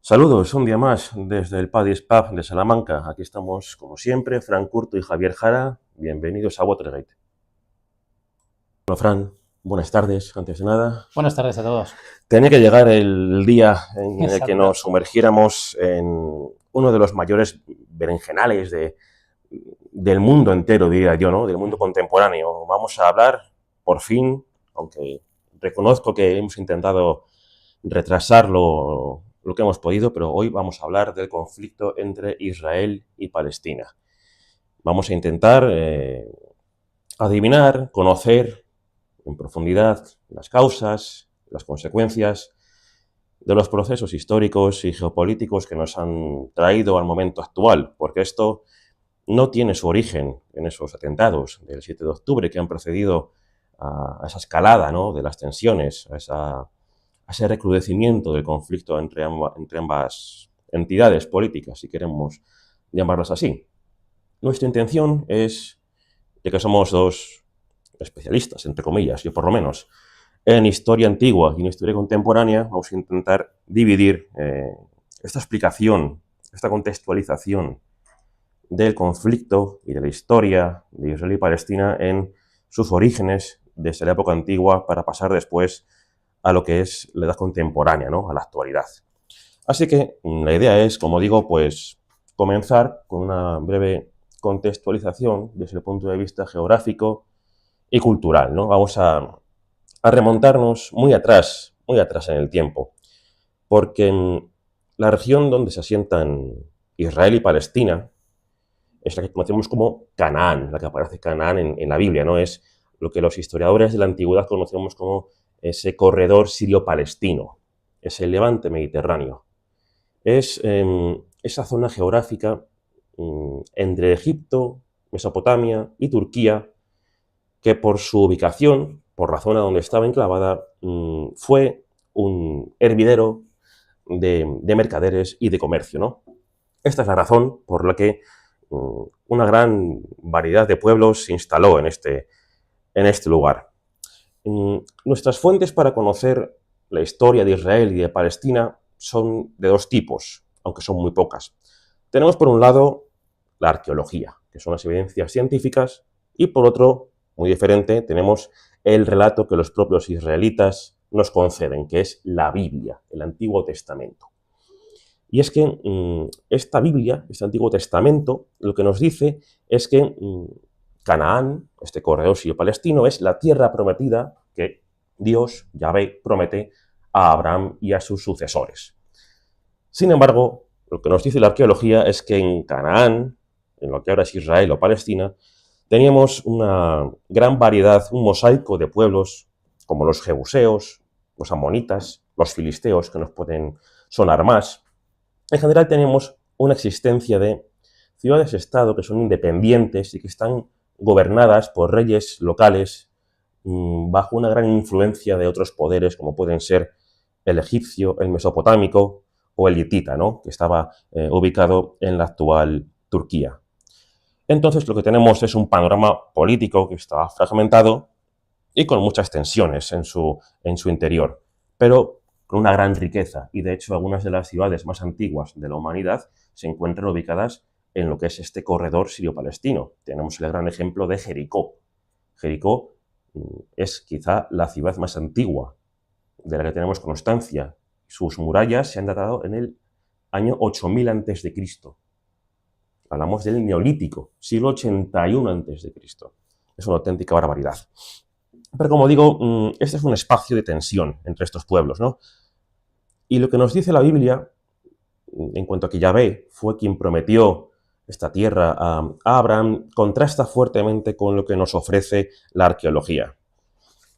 Saludos, un día más desde el Paddy's Pub de Salamanca. Aquí estamos, como siempre, Fran Curto y Javier Jara. Bienvenidos a Watergate. Bueno, Fran, buenas tardes, antes de nada. Buenas tardes a todos. Tenía que llegar el día en el que Exacto. nos sumergiéramos en uno de los mayores berenjenales del mundo entero, diría yo, ¿no? Del mundo contemporáneo. Vamos a hablar, por fin, aunque reconozco que hemos intentado retrasarlo lo que hemos podido, pero hoy vamos a hablar del conflicto entre Israel y Palestina. Vamos a intentar adivinar, conocer en profundidad las causas, las consecuencias de los procesos históricos y geopolíticos que nos han traído al momento actual, porque esto no tiene su origen en esos atentados del 7 de octubre que han precedido a esa escalada, ¿no?, de las tensiones, a ese recrudecimiento del conflicto entre ambas entidades políticas, si queremos llamarlas así. Nuestra intención es, ya que somos dos especialistas, entre comillas, yo por lo menos, en historia antigua y en historia contemporánea, vamos a intentar dividir esta explicación, esta contextualización del conflicto y de la historia de Israel y Palestina en sus orígenes desde la época antigua para pasar después a lo que es la edad contemporánea, ¿no?, a la actualidad. Así que la idea es, como digo, pues comenzar con una breve contextualización desde el punto de vista geográfico y cultural, ¿no? Vamos a remontarnos muy atrás en el tiempo, porque la región donde se asientan Israel y Palestina es la que conocemos como Canaán, la que aparece Canaán en la Biblia, ¿no? Es lo que los historiadores de la antigüedad conocemos como ese corredor sirio-palestino, es el levante mediterráneo. Es esa zona geográfica entre Egipto, Mesopotamia y Turquía, que por su ubicación, por la zona donde estaba enclavada, fue un hervidero de mercaderes y de comercio, ¿no? Esta es la razón por la que una gran variedad de pueblos se instaló en este lugar. Nuestras fuentes para conocer la historia de Israel y de Palestina son de dos tipos, aunque son muy pocas. Tenemos por un lado la arqueología, que son las evidencias científicas, y por otro, muy diferente, tenemos el relato que los propios israelitas nos conceden, que es la Biblia, el Antiguo Testamento. Y es que esta Biblia, este Antiguo Testamento, lo que nos dice es que Canaán, este corredor sirio-palestino, es la tierra prometida que Dios, Yahvé, promete a Abraham y a sus sucesores. Sin embargo, lo que nos dice la arqueología es que en Canaán, en lo que ahora es Israel o Palestina, teníamos una gran variedad, un mosaico de pueblos como los jebuseos, los amonitas, los filisteos, que nos pueden sonar más. En general tenemos una existencia de ciudades-estado que son independientes y que están gobernadas por reyes locales bajo una gran influencia de otros poderes como pueden ser el egipcio, el mesopotámico o el hitita, ¿no?, que estaba ubicado en la actual Turquía. Entonces lo que tenemos es un panorama político que está fragmentado y con muchas tensiones en su interior, pero con una gran riqueza, y de hecho algunas de las ciudades más antiguas de la humanidad se encuentran ubicadas en lo que es este corredor sirio-palestino. Tenemos el gran ejemplo de Jericó. Jericó es quizá la ciudad más antigua de la que tenemos constancia. Sus murallas se han datado en el año 8000 a.C. Hablamos del Neolítico, siglo 81 a.C. Es una auténtica barbaridad. Pero como digo, este es un espacio de tensión entre estos pueblos, ¿no? Y lo que nos dice la Biblia, en cuanto a que Yahvé fue quien prometió esta tierra a Abraham, contrasta fuertemente con lo que nos ofrece la arqueología.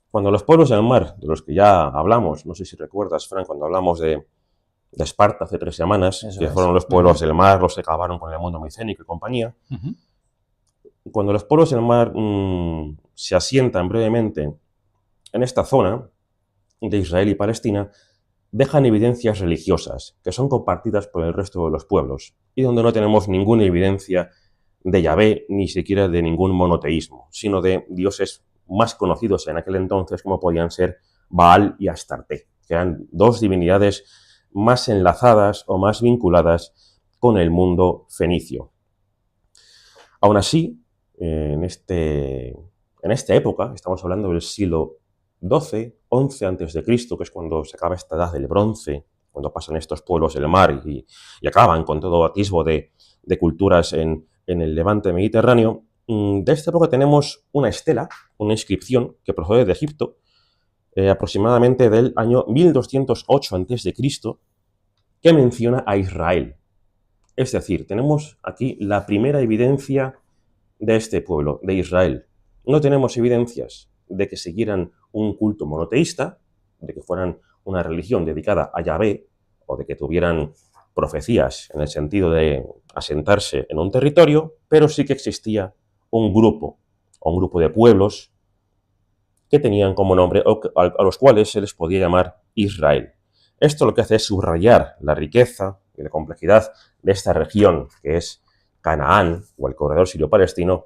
Cuando los pueblos del mar, de los que ya hablamos, no sé si recuerdas, Fran, cuando hablamos de Esparta hace 3 semanas, Eso que es. fueron los pueblos del mar, los que acabaron con el mundo micénico y compañía. Cuando los pueblos del mar se asientan brevemente en esta zona de Israel y Palestina, dejan evidencias religiosas que son compartidas por el resto de los pueblos y donde no tenemos ninguna evidencia de Yahvé ni siquiera de ningún monoteísmo, sino de dioses más conocidos en aquel entonces como podían ser Baal y Astarte, que eran dos divinidades más enlazadas o más vinculadas con el mundo fenicio. Aún así, en esta época, estamos hablando del siglo XII, XI a.C., que es cuando se acaba esta edad del bronce, cuando pasan estos pueblos del mar y acaban con todo atisbo de culturas en el levante mediterráneo. De esta época tenemos una estela, una inscripción que procede de Egipto, aproximadamente del año 1208 a.C., que menciona a Israel. Es decir, tenemos aquí la primera evidencia de este pueblo, de Israel. No tenemos evidencias de que siguieran un culto monoteísta, de que fueran una religión dedicada a Yahvé, o de que tuvieran profecías en el sentido de asentarse en un territorio, pero sí que existía un grupo de pueblos que tenían como nombre, a los cuales se les podía llamar Israel. Esto lo que hace es subrayar la riqueza y la complejidad de esta región, que es Canaán, o el corredor sirio-palestino,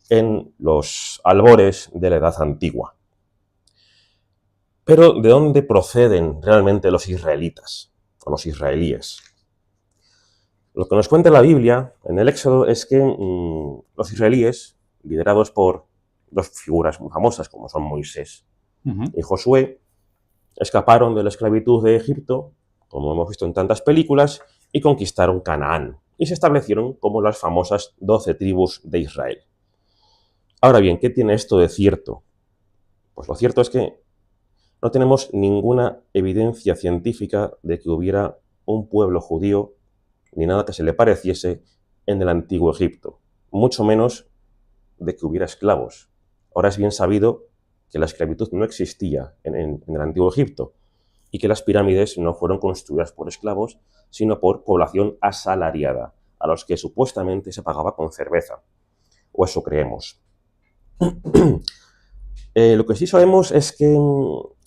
en los albores de la Edad Antigua. Pero, ¿de dónde proceden realmente los israelitas, o los israelíes? Lo que nos cuenta la Biblia en el Éxodo es que los israelíes, liderados por dos figuras muy famosas como son Moisés y Josué, escaparon de la esclavitud de Egipto, como hemos visto en tantas películas, y conquistaron Canaán, y se establecieron como las famosas 12 tribus de Israel. Ahora bien, ¿qué tiene esto de cierto? Pues lo cierto es que no tenemos ninguna evidencia científica de que hubiera un pueblo judío, ni nada que se le pareciese en el antiguo Egipto, mucho menos de que hubiera esclavos. Ahora es bien sabido que la esclavitud no existía en el antiguo Egipto y que las pirámides no fueron construidas por esclavos, sino por población asalariada, a los que supuestamente se pagaba con cerveza. O eso creemos. Lo que sí sabemos es que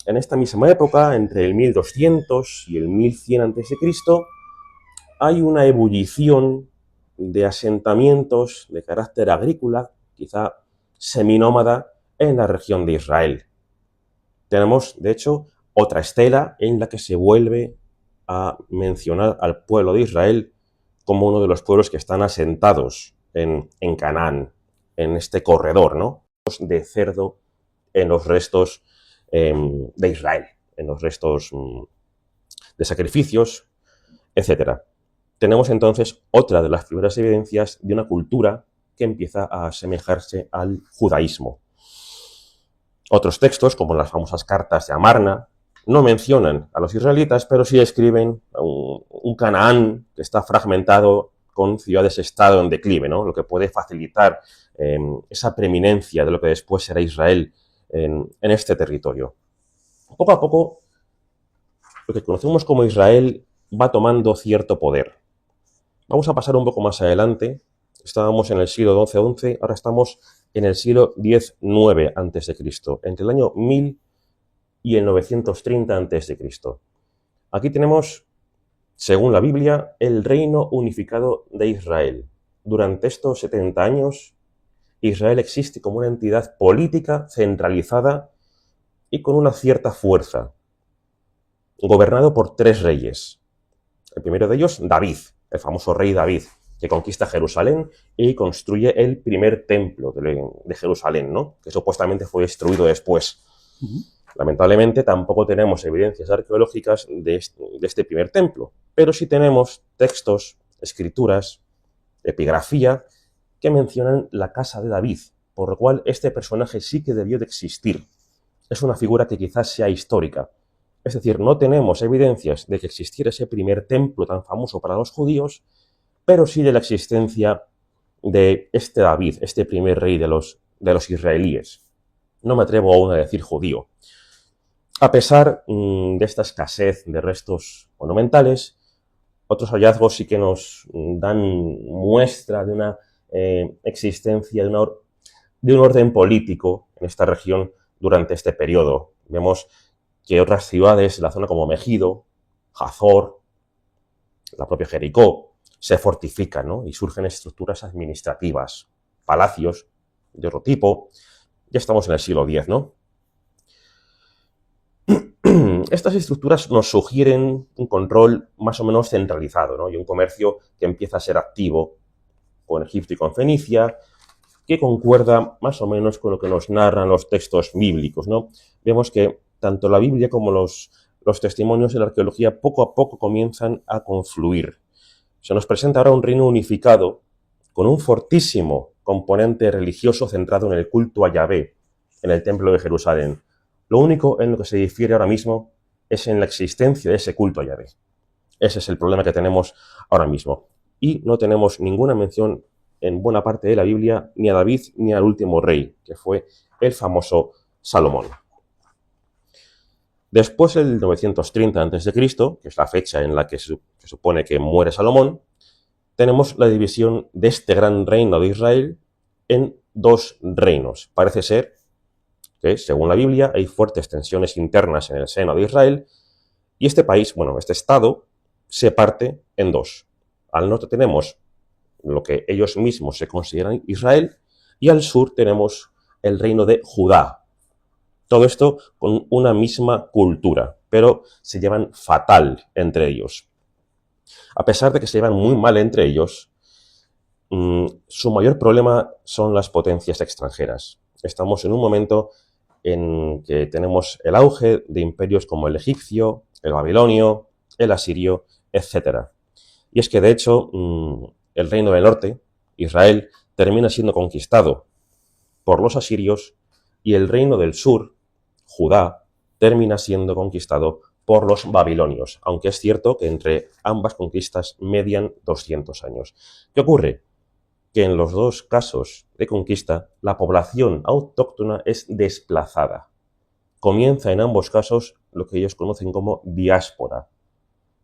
en esta misma época, entre el 1200 y el 1100 a.C., hay una ebullición de asentamientos de carácter agrícola, quizá seminómada, en la región de Israel. Tenemos, de hecho, otra estela en la que se vuelve a mencionar al pueblo de Israel como uno de los pueblos que están asentados en Canaán, en este corredor, ¿no?, de cerdo en los restos de Israel, en los restos de sacrificios, etc. Tenemos entonces otra de las primeras evidencias de una cultura que empieza a asemejarse al judaísmo. Otros textos, como las famosas cartas de Amarna, no mencionan a los israelitas, pero sí describen un Canaán que está fragmentado con ciudades-estado en declive, ¿no?, lo que puede facilitar esa preeminencia de lo que después será Israel en este territorio. Poco a poco, lo que conocemos como Israel va tomando cierto poder. Vamos a pasar un poco más adelante. Estábamos en el siglo XI-XI, ahora estamos en el siglo X-IX a.C., entre el año 1000 y el 930 a.C. Aquí tenemos, según la Biblia, el reino unificado de Israel. Durante estos 70 años, Israel existe como una entidad política centralizada y con una cierta fuerza, gobernado por 3 reyes. El primero de ellos, David, el famoso rey David, que conquista Jerusalén y construye el primer templo de Jerusalén, ¿no?, que supuestamente fue destruido después. Lamentablemente tampoco tenemos evidencias arqueológicas de este primer templo, pero sí tenemos textos, escrituras, epigrafía, que mencionan la casa de David, por lo cual este personaje sí que debió de existir. Es una figura que quizás sea histórica. Es decir, no tenemos evidencias de que existiera ese primer templo tan famoso para los judíos, pero sí de la existencia de este David, este primer rey de los israelíes. No me atrevo aún a decir judío. A pesar de esta escasez de restos monumentales, otros hallazgos sí que nos dan muestra de una existencia de un orden político en esta región durante este periodo. Vemos que otras ciudades de la zona como Megido, Hazor, la propia Jericó, se fortifican, ¿no?, y surgen estructuras administrativas, palacios de otro tipo. Ya estamos en el siglo X, ¿no? Estas estructuras nos sugieren un control más o menos centralizado, ¿no? Y un comercio que empieza a ser activo con Egipto y con Fenicia, que concuerda más o menos con lo que nos narran los textos bíblicos, ¿no? Vemos que tanto la Biblia como los testimonios de la arqueología poco a poco comienzan a confluir. Se nos presenta ahora un reino unificado con un fortísimo componente religioso centrado en el culto a Yahvé, en el Templo de Jerusalén. Lo único en lo que se difiere ahora mismo es en la existencia de ese culto a Yahvé. Ese es el problema que tenemos ahora mismo. Y no tenemos ninguna mención en buena parte de la Biblia ni a David ni al último rey, que fue el famoso Salomón. Después del 930 a.C., que es la fecha en la que se supone que muere Salomón, tenemos la división de este gran reino de Israel en dos reinos. Parece ser que, según la Biblia, hay fuertes tensiones internas en el seno de Israel y este país, este estado, se parte en dos. Al norte tenemos lo que ellos mismos se consideran Israel y al sur tenemos el reino de Judá. Todo esto con una misma cultura, pero se llevan fatal entre ellos. A pesar de que se llevan muy mal entre ellos, su mayor problema son las potencias extranjeras. Estamos en un momento en que tenemos el auge de imperios como el egipcio, el babilonio, el asirio, etc. Y es que, de hecho, el reino del norte, Israel, termina siendo conquistado por los asirios y el reino del sur, Judá, termina siendo conquistado por los babilonios, aunque es cierto que entre ambas conquistas median 200 años. ¿Qué ocurre? Que en los dos casos de conquista, la población autóctona es desplazada. Comienza en ambos casos lo que ellos conocen como diáspora.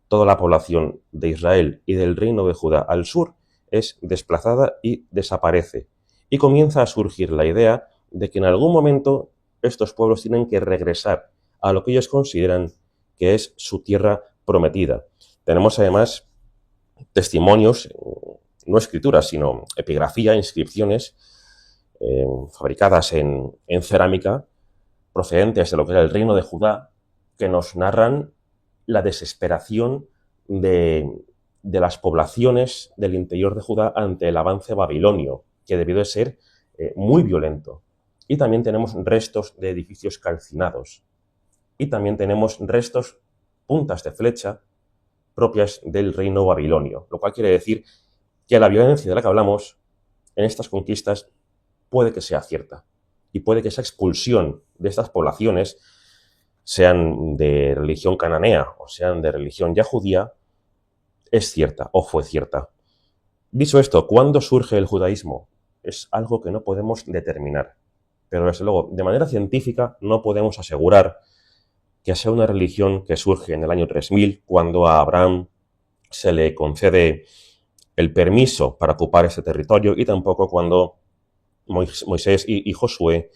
Toda la población de Israel y del reino de Judá al sur es desplazada y desaparece. Y comienza a surgir la idea de que en algún momento estos pueblos tienen que regresar a lo que ellos consideran que es su tierra prometida. Tenemos además testimonios, no escrituras, sino epigrafía, inscripciones fabricadas en cerámica procedentes de lo que era el reino de Judá, que nos narran la desesperación de las poblaciones del interior de Judá ante el avance babilonio, que debió de ser muy violento. Y también tenemos restos de edificios calcinados. Y también tenemos restos, puntas de flecha, propias del reino babilonio, lo cual quiere decir que la violencia de la que hablamos en estas conquistas puede que sea cierta. Y puede que esa expulsión de estas poblaciones, sean de religión cananea o sean de religión ya judía, es cierta o fue cierta. Dicho esto, ¿cuándo surge el judaísmo? Es algo que no podemos determinar. Pero desde luego, de manera científica, no podemos asegurar que sea una religión que surge en el año 3000, cuando a Abraham se le concede el permiso para ocupar ese territorio, y tampoco cuando Moisés y Josué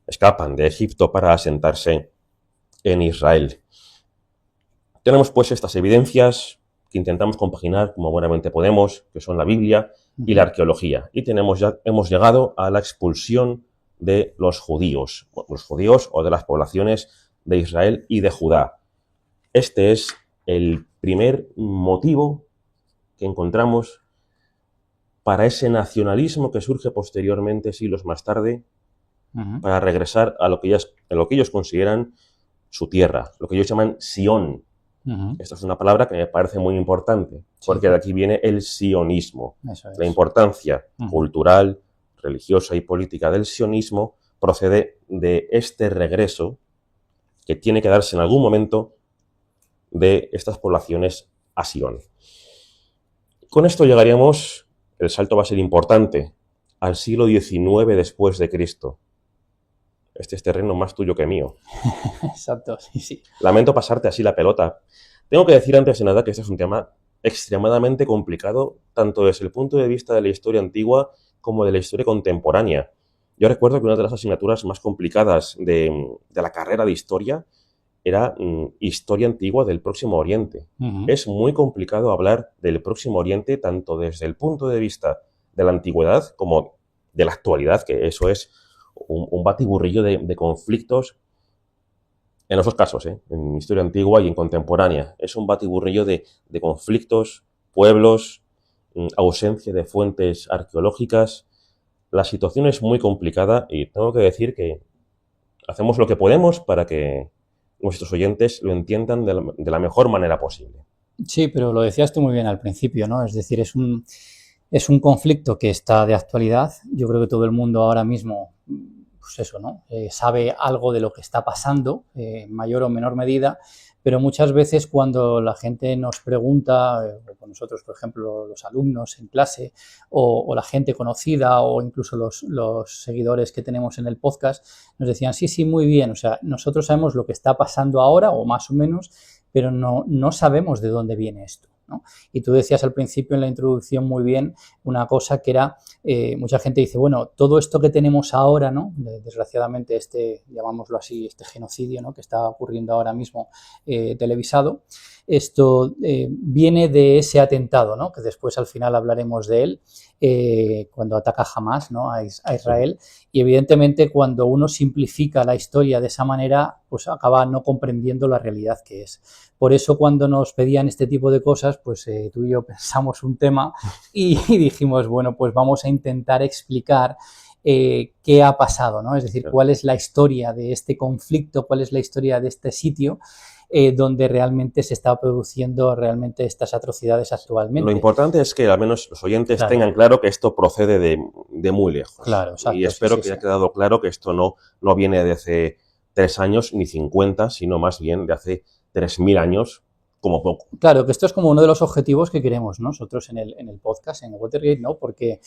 escapan de Egipto para asentarse en Israel. Tenemos pues estas evidencias que intentamos compaginar como buenamente podemos, que son la Biblia y la arqueología. Y hemos llegado a la expulsión de los judíos o de las poblaciones de Israel y de Judá. Este es el primer motivo que encontramos para ese nacionalismo que surge posteriormente, siglos más tarde, para regresar a lo que ellos consideran su tierra, lo que ellos llaman Sión. Esta es una palabra que me parece muy importante, porque de aquí viene el sionismo. La importancia cultural, religiosa y política del sionismo procede de este regreso que tiene que darse en algún momento de estas poblaciones a Sion. Con esto llegaríamos, el salto va a ser importante, al siglo XIX después de Cristo. Este es terreno más tuyo que mío. Exacto, sí. Lamento pasarte así la pelota. Tengo que decir antes de nada que este es un tema extremadamente complicado, tanto desde el punto de vista de la historia antigua como de la historia contemporánea. Yo recuerdo que una de las asignaturas más complicadas de la carrera de historia era historia antigua del Próximo Oriente. Es muy complicado hablar del Próximo Oriente tanto desde el punto de vista de la antigüedad como de la actualidad, que eso es un batiburrillo de conflictos En los dos casos, en historia antigua y en contemporánea. Es un batiburrillo de conflictos, pueblos, ausencia de fuentes arqueológicas. La situación es muy complicada y tengo que decir que hacemos lo que podemos para que nuestros oyentes lo entiendan de la mejor manera posible. Sí, pero lo decías tú muy bien al principio, ¿no? Es decir, es un conflicto que está de actualidad. Yo creo que todo el mundo ahora mismo, pues eso, ¿no? Sabe algo de lo que está pasando, en mayor o menor medida, pero muchas veces cuando la gente nos pregunta, con nosotros, por ejemplo, los alumnos en clase, o la gente conocida, o incluso los seguidores que tenemos en el podcast, nos decían, sí, sí, muy bien, o sea, nosotros sabemos lo que está pasando ahora, o más o menos, pero no sabemos de dónde viene esto, ¿no? Y tú decías al principio en la introducción muy bien una cosa que era, mucha gente dice, bueno, todo esto que tenemos ahora, ¿no? Desgraciadamente llamámoslo así, este genocidio, ¿no? Que está ocurriendo ahora mismo televisado, esto viene de ese atentado, ¿no? Que después al final hablaremos de él, cuando ataca Hamás, ¿no? a Israel, y evidentemente cuando uno simplifica la historia de esa manera, pues acaba no comprendiendo la realidad que es. Por eso cuando nos pedían este tipo de cosas, pues tú y yo pensamos un tema y dijimos, bueno, pues vamos a intentar explicar qué ha pasado, ¿no? Es decir, cuál es la historia de este conflicto, cuál es la historia de este sitio donde realmente se está produciendo realmente estas atrocidades actualmente. Lo importante es que al menos los oyentes tengan claro que esto procede de muy lejos. Claro, exacto. Y espero que haya quedado claro que esto no viene de hace 3 años ni 50, sino más bien de hace 3000 años, como poco. Claro, que esto es como uno de los objetivos que queremos, ¿no? Nosotros en el podcast, en Watergate, ¿no? Porque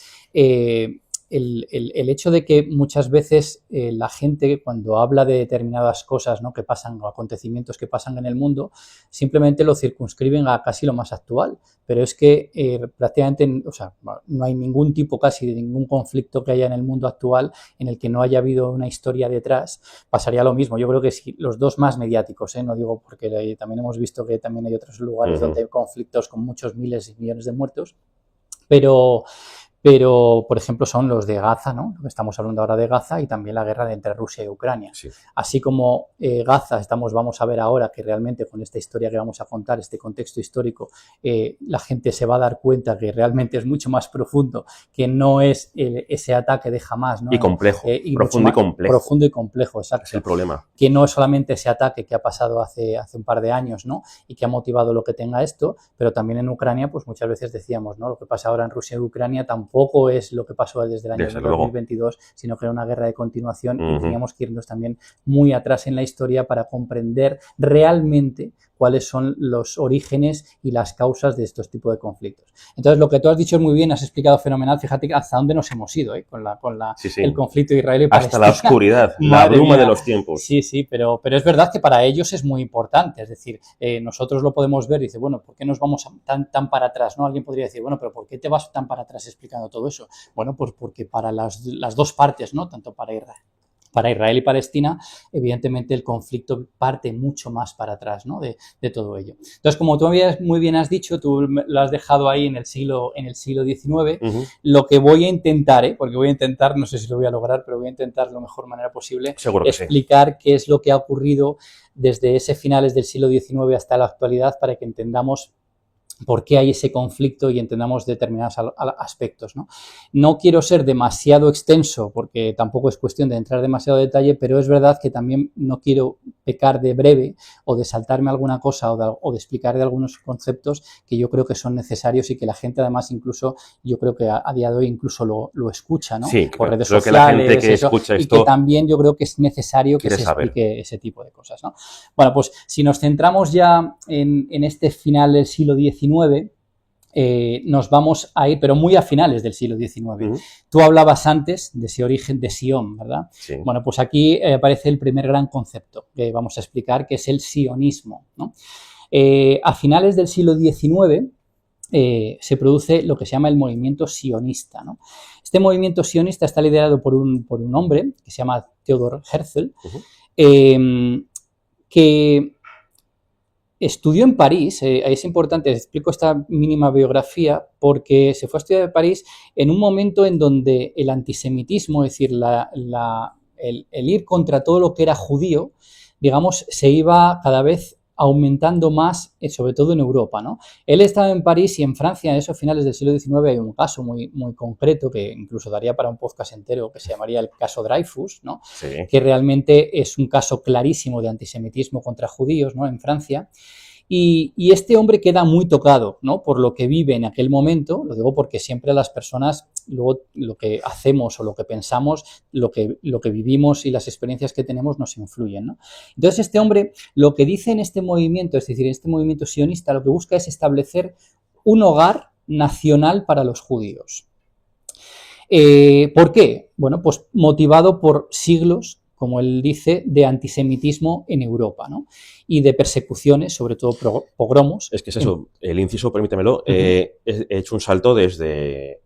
el hecho de que muchas veces la gente cuando habla de determinadas cosas, ¿no? que pasan, o acontecimientos que pasan en el mundo, simplemente lo circunscriben a casi lo más actual, pero es que prácticamente, o sea, no hay ningún tipo casi de ningún conflicto que haya en el mundo actual en el que no haya habido una historia detrás. Pasaría lo mismo. Yo creo que sí, los dos más mediáticos, no digo porque también hemos visto que también hay otros lugares donde hay conflictos con muchos miles y millones de muertos, pero por ejemplo son los de Gaza, ¿no? Estamos hablando ahora de Gaza y también la guerra entre Rusia y Ucrania. Sí. Así como Gaza, vamos a ver ahora que realmente con esta historia que vamos a contar, este contexto histórico, la gente se va a dar cuenta que realmente es mucho más profundo, que no es ese ataque de Hamás, ¿no? Y complejo, profundo y complejo. Profundo y complejo, exacto. Es el problema. Que no es solamente ese ataque que ha pasado hace un par de años, ¿no? Y que ha motivado lo que tenga esto, pero también en Ucrania, pues muchas veces decíamos, ¿no? Lo que pasa ahora en Rusia y Ucrania tampoco es lo que pasó desde el año 2022, sino que era una guerra de continuación y teníamos que irnos también muy atrás en la historia para comprender realmente cuáles son los orígenes y las causas de estos tipos de conflictos. Entonces, lo que tú has dicho muy bien, has explicado fenomenal. Fíjate hasta dónde nos hemos ido con el conflicto de Israel y Palestina. Hasta la oscuridad, la bruma de los tiempos. Sí, pero es verdad que para ellos es muy importante. Es decir, nosotros lo podemos ver y dice, bueno, ¿por qué nos vamos tan para atrás? ¿No? Alguien podría decir, bueno, pero ¿por qué te vas tan para atrás explicando todo eso? Bueno, pues porque para las dos partes, ¿no? Tanto para Israel y Palestina, evidentemente el conflicto parte mucho más para atrás, ¿no? de todo ello. Entonces, como tú muy bien has dicho, tú lo has dejado ahí en el siglo XIX, lo que voy a intentar, porque voy a intentar, no sé si lo voy a lograr, pero voy a intentar de la mejor manera posible explicar qué es lo que ha ocurrido desde ese finales del siglo XIX hasta la actualidad para que entendamos por qué hay ese conflicto y entendamos determinados aspectos, ¿no? No quiero ser demasiado extenso porque tampoco es cuestión de entrar demasiado detalle, pero es verdad que también no quiero pecar de breve o de saltarme alguna cosa o de explicar de algunos conceptos que yo creo que son necesarios y que la gente además incluso, yo creo que a día de hoy incluso lo escucha, ¿no? Sí, por redes creo sociales, que la gente que escucha esto y que también yo creo que es necesario que se explique ese tipo de cosas, ¿no? Bueno, pues si nos centramos ya en este final del siglo XIX, nos vamos a ir, pero muy a finales del siglo XIX. Tú hablabas antes de ese origen de Sion, ¿verdad? Sí. Bueno, pues aquí aparece el primer gran concepto que vamos a explicar, que es el sionismo, ¿no? A finales del siglo XIX se produce lo que se llama el movimiento sionista, ¿no? Este movimiento sionista está liderado por un hombre que se llama Theodor Herzl, que estudió en París. Es importante, explico esta mínima biografía, porque se fue a estudiar en París en un momento en donde el antisemitismo, es decir, el ir contra todo lo que era judío, digamos, se iba cada vez aumentando más, sobre todo en Europa, ¿no? Él estaba en París y en Francia, en esos finales del siglo XIX, hay un caso muy, muy concreto que incluso daría para un podcast entero, que se llamaría el caso Dreyfus, ¿no? Sí. Que realmente es un caso clarísimo de antisemitismo contra judíos, ¿no? En Francia. Y este hombre queda muy tocado, ¿no? Por lo que vive en aquel momento, lo digo porque siempre las personas, luego lo que hacemos o lo que pensamos, lo que vivimos y las experiencias que tenemos nos influyen, ¿no? Entonces este hombre lo que dice en este movimiento, es decir, en este movimiento sionista, lo que busca es establecer un hogar nacional para los judíos. ¿Por qué? Bueno, pues motivado por siglos, como él dice, de antisemitismo en Europa, ¿no? Y de persecuciones, sobre todo pogromos. Es que es eso, el inciso, permítemelo, he hecho un salto desde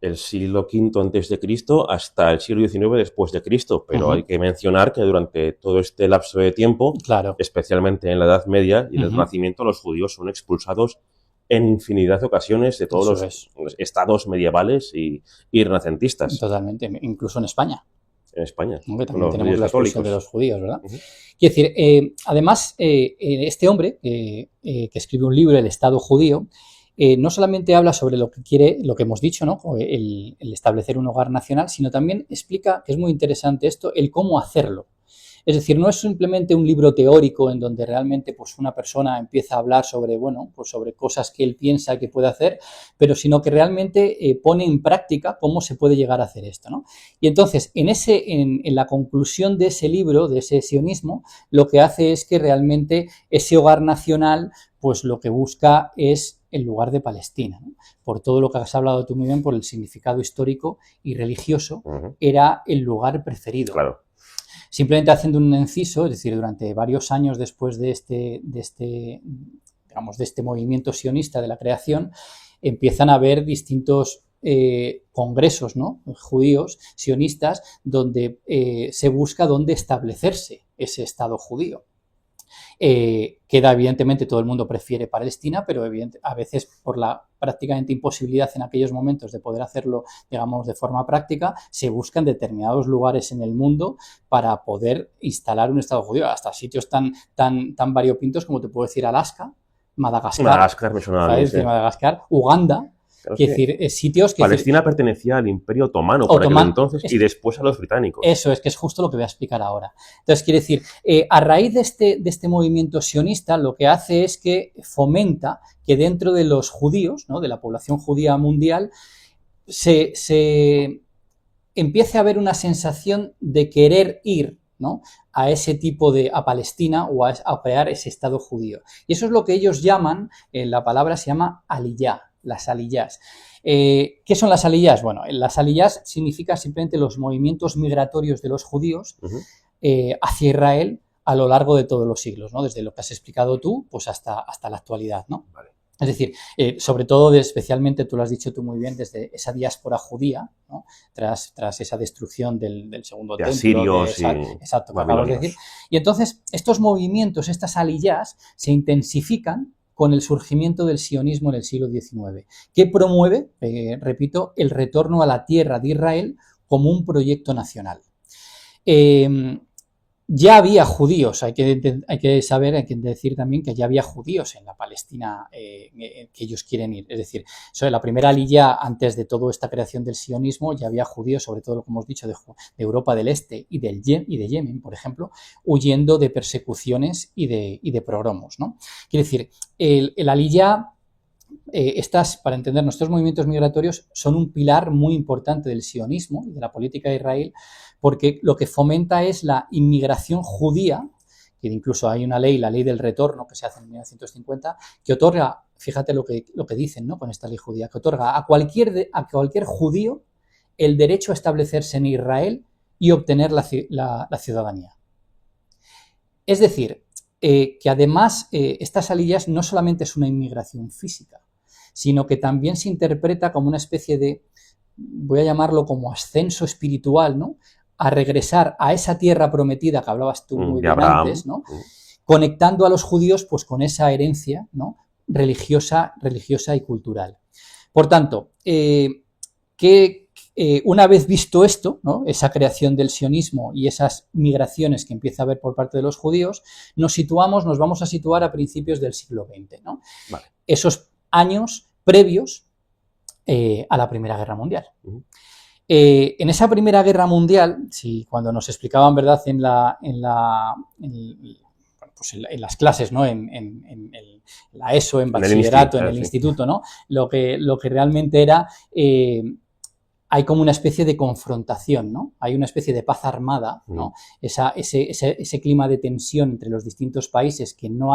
el siglo V antes de Cristo hasta el siglo XIX después de Cristo, pero hay que mencionar que durante todo este lapso de tiempo, claro, especialmente en la Edad Media y en el Renacimiento, los judíos son expulsados en infinidad de ocasiones de todos los estados medievales y renacentistas. Totalmente, incluso en España. En España. Que también tenemos la expulsión de los judíos, ¿verdad? Quiero decir, además, este hombre que escribe un libro, El Estado Judío, no solamente habla sobre lo que quiere, lo que hemos dicho, ¿no? El establecer un hogar nacional, sino también explica, que es muy interesante esto, el cómo hacerlo. Es decir, no es simplemente un libro teórico en donde realmente pues, una persona empieza a hablar sobre, bueno, pues sobre cosas que él piensa que puede hacer, pero sino que realmente pone en práctica cómo se puede llegar a hacer esto, ¿no? Y entonces, en la conclusión de ese libro, de ese sionismo, lo que hace es que realmente ese hogar nacional, pues lo que busca es el lugar de Palestina, ¿no? Por todo lo que has hablado tú muy bien, por el significado histórico y religioso, era el lugar preferido. Claro. Simplemente haciendo un inciso, es decir, durante varios años después de este movimiento sionista de la creación, empiezan a haber distintos congresos, ¿no? Judíos, sionistas, donde se busca dónde establecerse ese Estado judío. Queda evidentemente, todo el mundo prefiere Palestina, pero a veces por la prácticamente imposibilidad en aquellos momentos de poder hacerlo, digamos, de forma práctica, se buscan determinados lugares en el mundo para poder instalar un Estado judío, hasta sitios tan variopintos como te puedo decir Alaska, Madagascar, me suena bien, sí. Madagascar, Uganda. Claro, Es decir, sitios que... Palestina pertenecía al Imperio Otomano por aquel entonces y después a los británicos. Eso es, que es justo lo que voy a explicar ahora. Entonces, quiere decir, a raíz de este movimiento sionista, lo que hace es que fomenta que dentro de los judíos, ¿no? De la población judía mundial, se empiece a haber una sensación de querer ir, ¿no? A Palestina o a crear ese Estado judío. Y eso es lo que ellos llaman, la palabra se llama aliyá. Las aliyás. ¿Qué son las aliyás? Bueno, las aliyás significan simplemente los movimientos migratorios de los judíos hacia Israel a lo largo de todos los siglos, ¿no? Desde lo que has explicado tú, pues hasta la actualidad, ¿no? Vale. Es decir, sobre todo, especialmente, tú lo has dicho tú muy bien, desde esa diáspora judía, ¿no? Tras esa destrucción del segundo templo. Asirios exacto, que acabas de decir. Y entonces, estos movimientos, estas aliyás, se intensifican con el surgimiento del sionismo en el siglo XIX, que promueve, repito, el retorno a la tierra de Israel como un proyecto nacional. Ya había judíos, hay que saber, hay que decir también que ya había judíos en la Palestina que ellos quieren ir. Es decir, la primera aliyá, antes de toda esta creación del sionismo, ya había judíos, sobre todo, como hemos dicho, de Europa del Este y de Yemen, por ejemplo, huyendo de persecuciones y de pogromos, ¿no? Quiere decir, el aliyá, para entender nuestros movimientos migratorios, son un pilar muy importante del sionismo y de la política de Israel, porque lo que fomenta es la inmigración judía, que incluso hay una ley, la ley del retorno, que se hace en 1950, que otorga, fíjate lo que dicen, ¿no? Con esta ley judía, que otorga a cualquier judío el derecho a establecerse en Israel y obtener la ciudadanía. Es decir, que además estas aliyás no solamente es una inmigración física, sino que también se interpreta como una especie de, voy a llamarlo como ascenso espiritual, ¿no? A regresar a esa tierra prometida que hablabas tú muy bien antes, ¿no? Conectando a los judíos pues con esa herencia, ¿no? religiosa y cultural. Por tanto, ¿qué una vez visto esto, ¿no? Esa creación del sionismo y esas migraciones que empieza a haber por parte de los judíos, nos vamos a situar a principios del siglo XX, ¿no? Vale. Esos años previos a la Primera Guerra Mundial. En esa Primera Guerra Mundial, cuando nos explicaban, ¿verdad?, en las clases, ¿no?, en la ESO, en bachillerato, en el instituto, ¿no?, lo que realmente era, hay como una especie de confrontación, ¿no? Hay una especie de paz armada, ¿no? Ese clima de tensión entre los distintos países, que no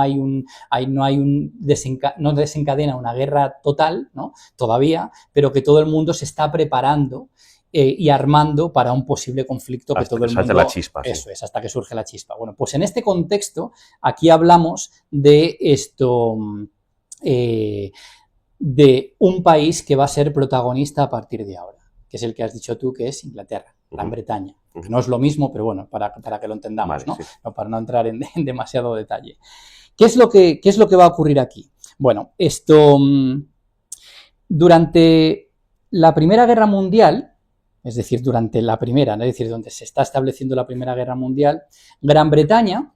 desencadena una guerra total, ¿no?, todavía, pero que todo el mundo se está preparando y armando para un posible conflicto que todo el mundo... Hasta la chispa. Eso es, hasta que surge la chispa. Bueno, pues en este contexto, aquí hablamos de esto... de un país que va a ser protagonista a partir de ahora, que es el que has dicho tú, que es Inglaterra, Gran Bretaña. Que no es lo mismo, pero bueno, para que lo entendamos, vale, ¿no? Sí. No, para no entrar en demasiado detalle. ¿Qué es lo que va a ocurrir aquí? Bueno, durante la Primera Guerra Mundial, es decir, durante la primera, es decir, donde se está estableciendo la Primera Guerra Mundial, Gran Bretaña,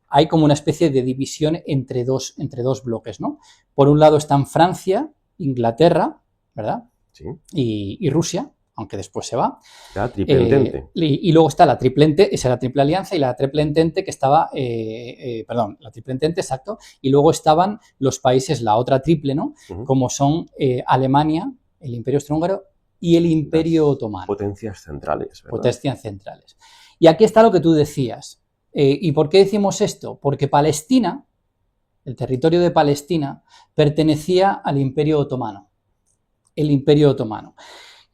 hay como una especie de división entre dos bloques, ¿no? Por un lado están Francia, Inglaterra, ¿verdad? Sí. Y Rusia, aunque después se va. La Triple Entente. Y luego está la Triple Entente, esa era la Triple Alianza, y la Triple Entente que estaba, la Triple Entente, exacto, y luego estaban los países, la otra triple, ¿no? Como son Alemania, el Imperio Austrohúngaro y el Imperio Otomano. Potencias centrales, ¿verdad? Potencias centrales. Y aquí está lo que tú decías. ¿Y por qué decimos esto? Porque Palestina, el territorio de Palestina, pertenecía al Imperio Otomano. El Imperio Otomano.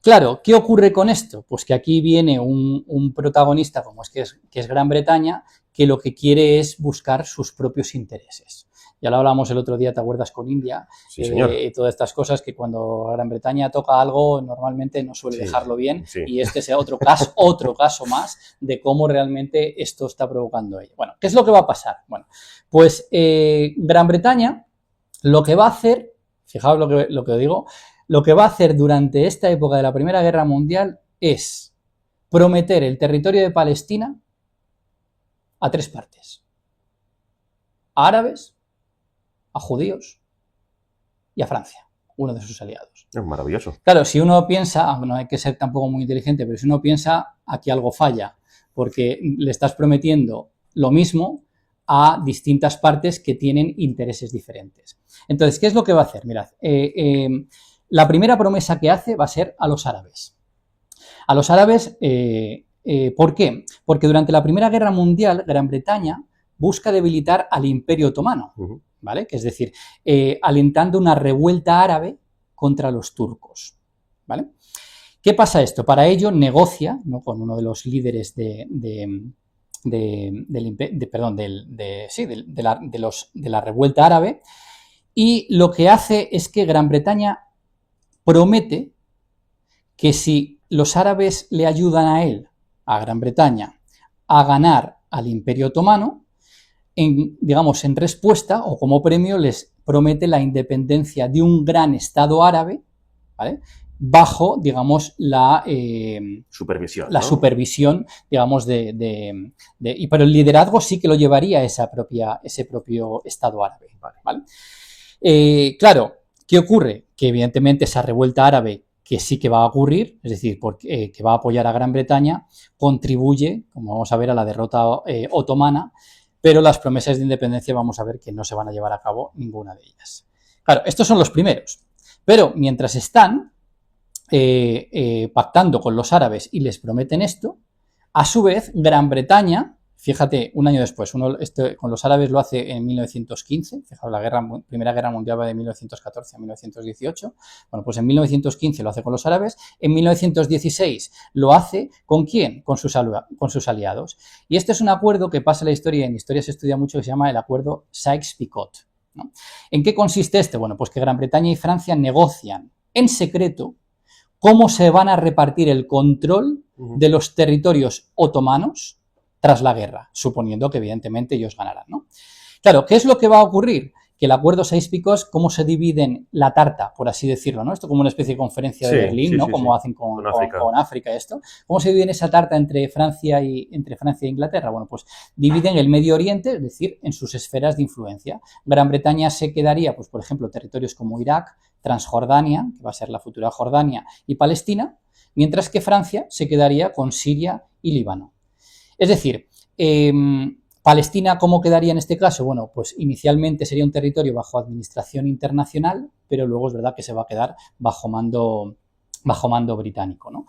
Claro, ¿qué ocurre con esto? Pues que aquí viene un protagonista como que es Gran Bretaña, que lo que quiere es buscar sus propios intereses. Ya lo hablamos el otro día, ¿te acuerdas?, con India, sí, señor. Y todas estas cosas que cuando Gran Bretaña toca algo normalmente no suele dejarlo bien, y este sea otro caso más de cómo realmente esto está provocando ello. Bueno, ¿qué es lo que va a pasar? Bueno, pues Gran Bretaña lo que va a hacer, fijaos lo que digo, lo que va a hacer durante esta época de la Primera Guerra Mundial es prometer el territorio de Palestina a tres partes: a árabes, a judíos y a Francia, uno de sus aliados. Es maravilloso. Claro, si uno piensa, no hay que ser tampoco muy inteligente, pero si uno piensa, aquí algo falla, porque le estás prometiendo lo mismo a distintas partes que tienen intereses diferentes. Entonces, ¿qué es lo que va a hacer? Mirad, la primera promesa que hace va a ser a los árabes. A los árabes, ¿por qué? Porque durante la Primera Guerra Mundial, Gran Bretaña busca debilitar al Imperio Otomano, ¿vale? Que es decir, alentando una revuelta árabe contra los turcos, ¿vale? ¿Qué pasa esto? Para ello negocia, ¿no?, con uno de los líderes de la revuelta árabe, y lo que hace es que Gran Bretaña promete que si los árabes le ayudan a él, a Gran Bretaña, a ganar al Imperio Otomano, en respuesta o como premio les promete la independencia de un gran estado árabe, ¿vale?, bajo, digamos, la supervisión, la supervisión, digamos, pero el liderazgo sí que lo llevaría ese propio estado árabe, ¿vale? Claro, ¿qué ocurre? Que evidentemente esa revuelta árabe, que sí que va a ocurrir, es decir, que va a apoyar a Gran Bretaña, contribuye, como vamos a ver, a la derrota otomana, pero las promesas de independencia vamos a ver que no se van a llevar a cabo ninguna de ellas. Claro, estos son los primeros, pero mientras están pactando con los árabes y les prometen esto, a su vez Gran Bretaña, fíjate, un año después, con los árabes lo hace en 1915, fijaos, la Primera Guerra Mundial va de 1914 a 1918, bueno, pues en 1915 lo hace con los árabes, en 1916 lo hace, ¿con quién? Con sus aliados. Y este es un acuerdo que pasa en la historia, y en historia se estudia mucho, que se llama el acuerdo Sykes-Picot, ¿no? ¿En qué consiste este? Bueno, pues que Gran Bretaña y Francia negocian en secreto cómo se van a repartir el control de los territorios otomanos tras la guerra, suponiendo que evidentemente ellos ganarán, ¿no? Claro, ¿qué es lo que va a ocurrir? que el acuerdo Sykes-Picot, cómo se dividen la tarta, por así decirlo, ¿no? Esto como una especie de conferencia de Berlín, ¿no? Como hacen con África esto. ¿Cómo se divide esa tarta entre Francia e Inglaterra? Bueno, pues dividen el Medio Oriente, es decir, en sus esferas de influencia. Gran Bretaña se quedaría, pues por ejemplo, territorios como Irak, Transjordania, que va a ser la futura Jordania, y Palestina, mientras que Francia se quedaría con Siria y Líbano. Es decir, Palestina, ¿cómo quedaría en este caso? Bueno, pues inicialmente sería un territorio bajo administración internacional, pero luego es verdad que se va a quedar bajo mando británico, ¿no?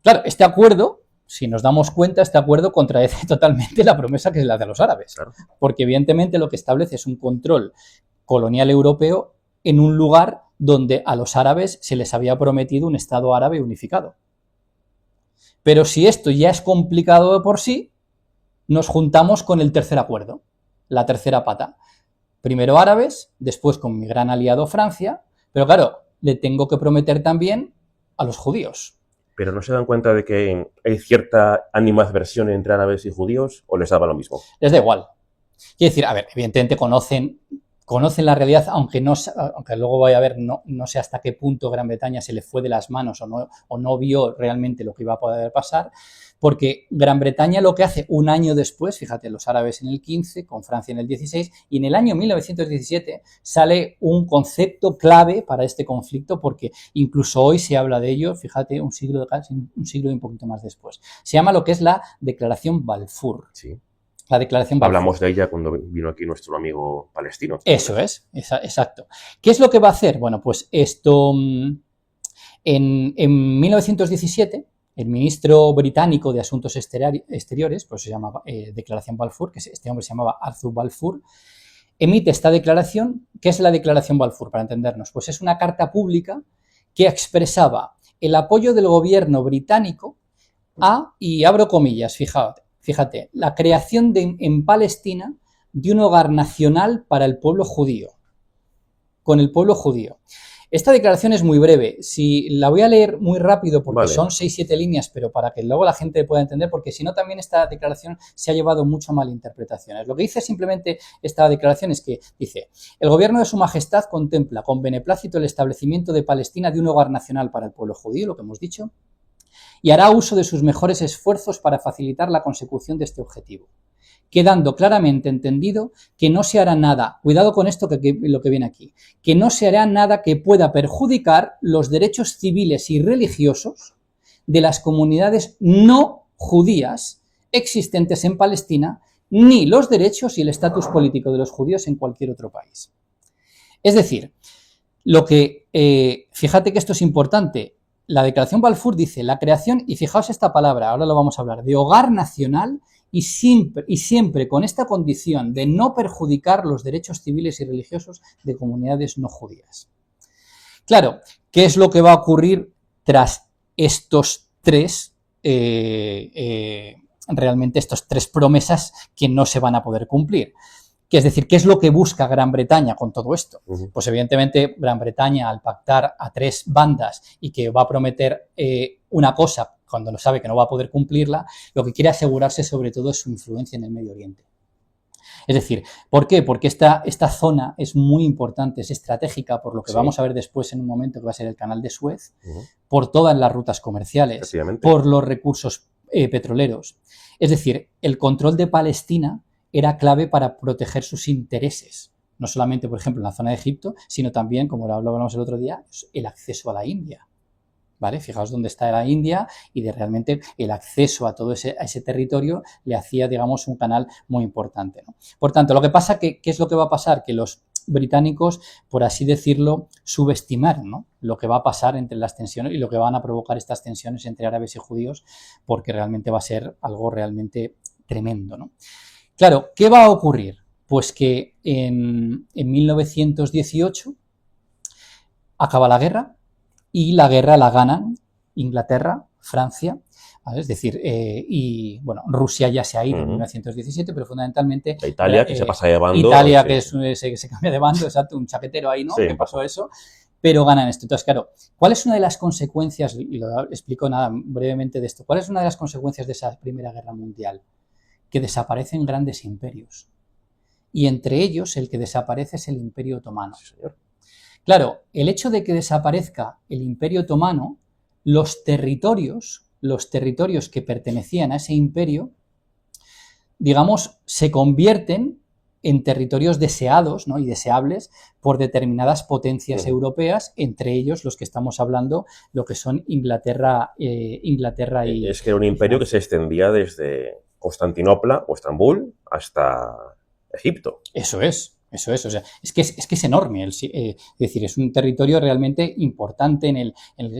Claro, este acuerdo, si nos damos cuenta, este acuerdo contradice totalmente la promesa que es la de los árabes, claro, porque evidentemente lo que establece es un control colonial europeo en un lugar donde a los árabes se les había prometido un Estado árabe unificado. Pero si esto ya es complicado de por sí, nos juntamos con el tercer acuerdo, la tercera pata. Primero árabes, después con mi gran aliado Francia, pero claro, le tengo que prometer también a los judíos. ¿Pero no se dan cuenta de que hay cierta animadversión entre árabes y judíos o les daba lo mismo? Les da igual. Quiero decir, a ver, evidentemente conocen la realidad, aunque luego vaya a ver, no sé hasta qué punto Gran Bretaña se le fue de las manos o no vio realmente lo que iba a poder pasar, porque Gran Bretaña lo que hace un año después, fíjate, los árabes en el 15, con Francia en el 16, y en el año 1917 sale un concepto clave para este conflicto, porque incluso hoy se habla de ello, fíjate, un siglo y un poquito más después. Se llama lo que es la Declaración Balfour. Sí. La Declaración Balfour. Hablamos de ella cuando vino aquí nuestro amigo palestino. Eso es, exacto. ¿Qué es lo que va a hacer? Bueno, pues esto, en 1917, el ministro británico de Asuntos Exteriores, pues se llama Declaración Balfour, que este hombre se llamaba Arthur Balfour, emite esta declaración. ¿Qué es la Declaración Balfour? Para entendernos, pues es una carta pública que expresaba el apoyo del gobierno británico a, y abro comillas, fíjate, la creación en Palestina de un hogar nacional para el pueblo judío, con el pueblo judío. Esta declaración es muy breve, si la voy a leer muy rápido porque son 6-7 líneas, pero para que luego la gente pueda entender, porque si no también esta declaración se ha llevado mucho a malinterpretaciones. Lo que dice simplemente esta declaración es que dice: el gobierno de su majestad contempla con beneplácito el establecimiento de Palestina de un hogar nacional para el pueblo judío, lo que hemos dicho, y hará uso de sus mejores esfuerzos para facilitar la consecución de este objetivo, quedando claramente entendido que no se hará nada, cuidado con esto lo que viene aquí, que no se hará nada que pueda perjudicar los derechos civiles y religiosos de las comunidades no judías existentes en Palestina, ni los derechos y el estatus político de los judíos en cualquier otro país. Es decir, fíjate que esto es importante. La Declaración Balfour dice la creación, y fijaos esta palabra, ahora lo vamos a hablar, de hogar nacional, y siempre con esta condición de no perjudicar los derechos civiles y religiosos de comunidades no judías. Claro, ¿qué es lo que va a ocurrir tras estos tres, realmente estas tres promesas que no se van a poder cumplir? Es decir, ¿qué es lo que busca Gran Bretaña con todo esto? Pues evidentemente Gran Bretaña, al pactar a tres bandas y que va a prometer una cosa cuando no sabe que no va a poder cumplirla, lo que quiere asegurarse sobre todo es su influencia en el Medio Oriente. Es decir, ¿por qué? Porque esta zona es muy importante, es estratégica, por lo que vamos a ver después en un momento, que va a ser el Canal de Suez, por todas las rutas comerciales, por los recursos petroleros. Es decir, el control de Palestina era clave para proteger sus intereses, no solamente, por ejemplo, en la zona de Egipto, sino también, como lo hablábamos el otro día, el acceso a la India. ¿Vale? Fijaos dónde está la India, y de realmente el acceso a todo ese territorio le hacía, digamos, un canal muy importante, ¿no? Por tanto, lo que pasa, ¿qué es lo que va a pasar? Que los británicos, por así decirlo, subestimaron, ¿no?, lo que va a pasar entre las tensiones y lo que van a provocar estas tensiones entre árabes y judíos, porque realmente va a ser algo realmente tremendo, ¿no? Claro, ¿qué va a ocurrir? Pues que en 1918 acaba la guerra, y la guerra la ganan Inglaterra, Francia, ¿vale? Es decir, y bueno, Rusia ya se ha ido en 1917, pero fundamentalmente Italia, que se pasa de bando. Italia, que se cambia de bando, exacto, un chaquetero ahí, ¿no? Sí. Que pasó eso, pero ganan esto. Entonces, claro, ¿cuál es una de las consecuencias? Y lo explico brevemente de esto. ¿Cuál es una de las consecuencias de esa Primera Guerra Mundial? Que desaparecen grandes imperios. y entre ellos el que desaparece es el Imperio Otomano. Sí, señor. Claro, el hecho de que desaparezca el Imperio Otomano, los territorios que pertenecían a ese imperio, digamos, se convierten en territorios deseados, ¿no?, y deseables por determinadas potencias europeas, entre ellos los que estamos hablando, lo que son Inglaterra y... Es que era un imperio que se extendía desde Constantinopla o Estambul hasta Egipto. Eso es, o sea, es que es enorme, es decir, es un territorio realmente importante en el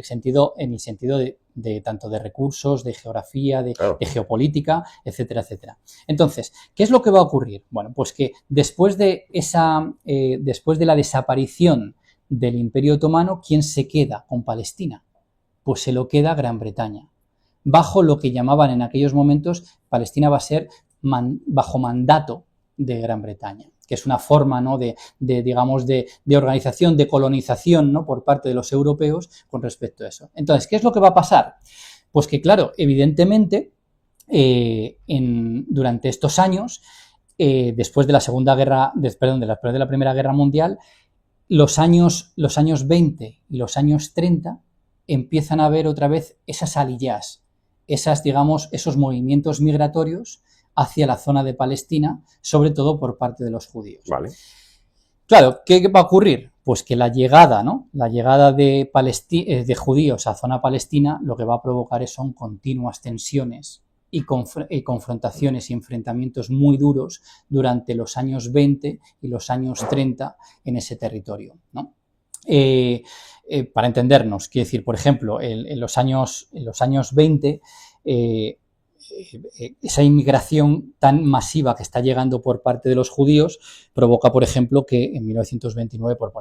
sentido de tanto de recursos, de geografía, Claro. de geopolítica, etcétera, etcétera. Entonces, ¿qué es lo que va a ocurrir? Bueno, pues que después de la desaparición del Imperio Otomano, ¿quién se queda con Palestina? Pues se lo queda Gran Bretaña. Bajo lo que llamaban en aquellos momentos, Palestina va a ser bajo mandato de Gran Bretaña, que es una forma, ¿no?, de organización, de colonización, ¿no?, por parte de los europeos con respecto a eso. Entonces, ¿qué es lo que va a pasar? Pues que, claro, evidentemente, durante estos años, después de la Primera Guerra Mundial, los años 20 y los años 30 empiezan a haber otra vez esas aliyás, esos movimientos migratorios hacia la zona de Palestina, sobre todo por parte de los judíos. Vale. Claro, ¿qué va a ocurrir? Pues que la llegada de judíos a zona palestina lo que va a provocar son continuas tensiones y confrontaciones y enfrentamientos muy duros durante los años 20 y los años 30 en ese territorio, ¿no? Para entendernos, quiero decir, por ejemplo, en los años 20, esa inmigración tan masiva que está llegando por parte de los judíos provoca, por ejemplo, que en 1929, por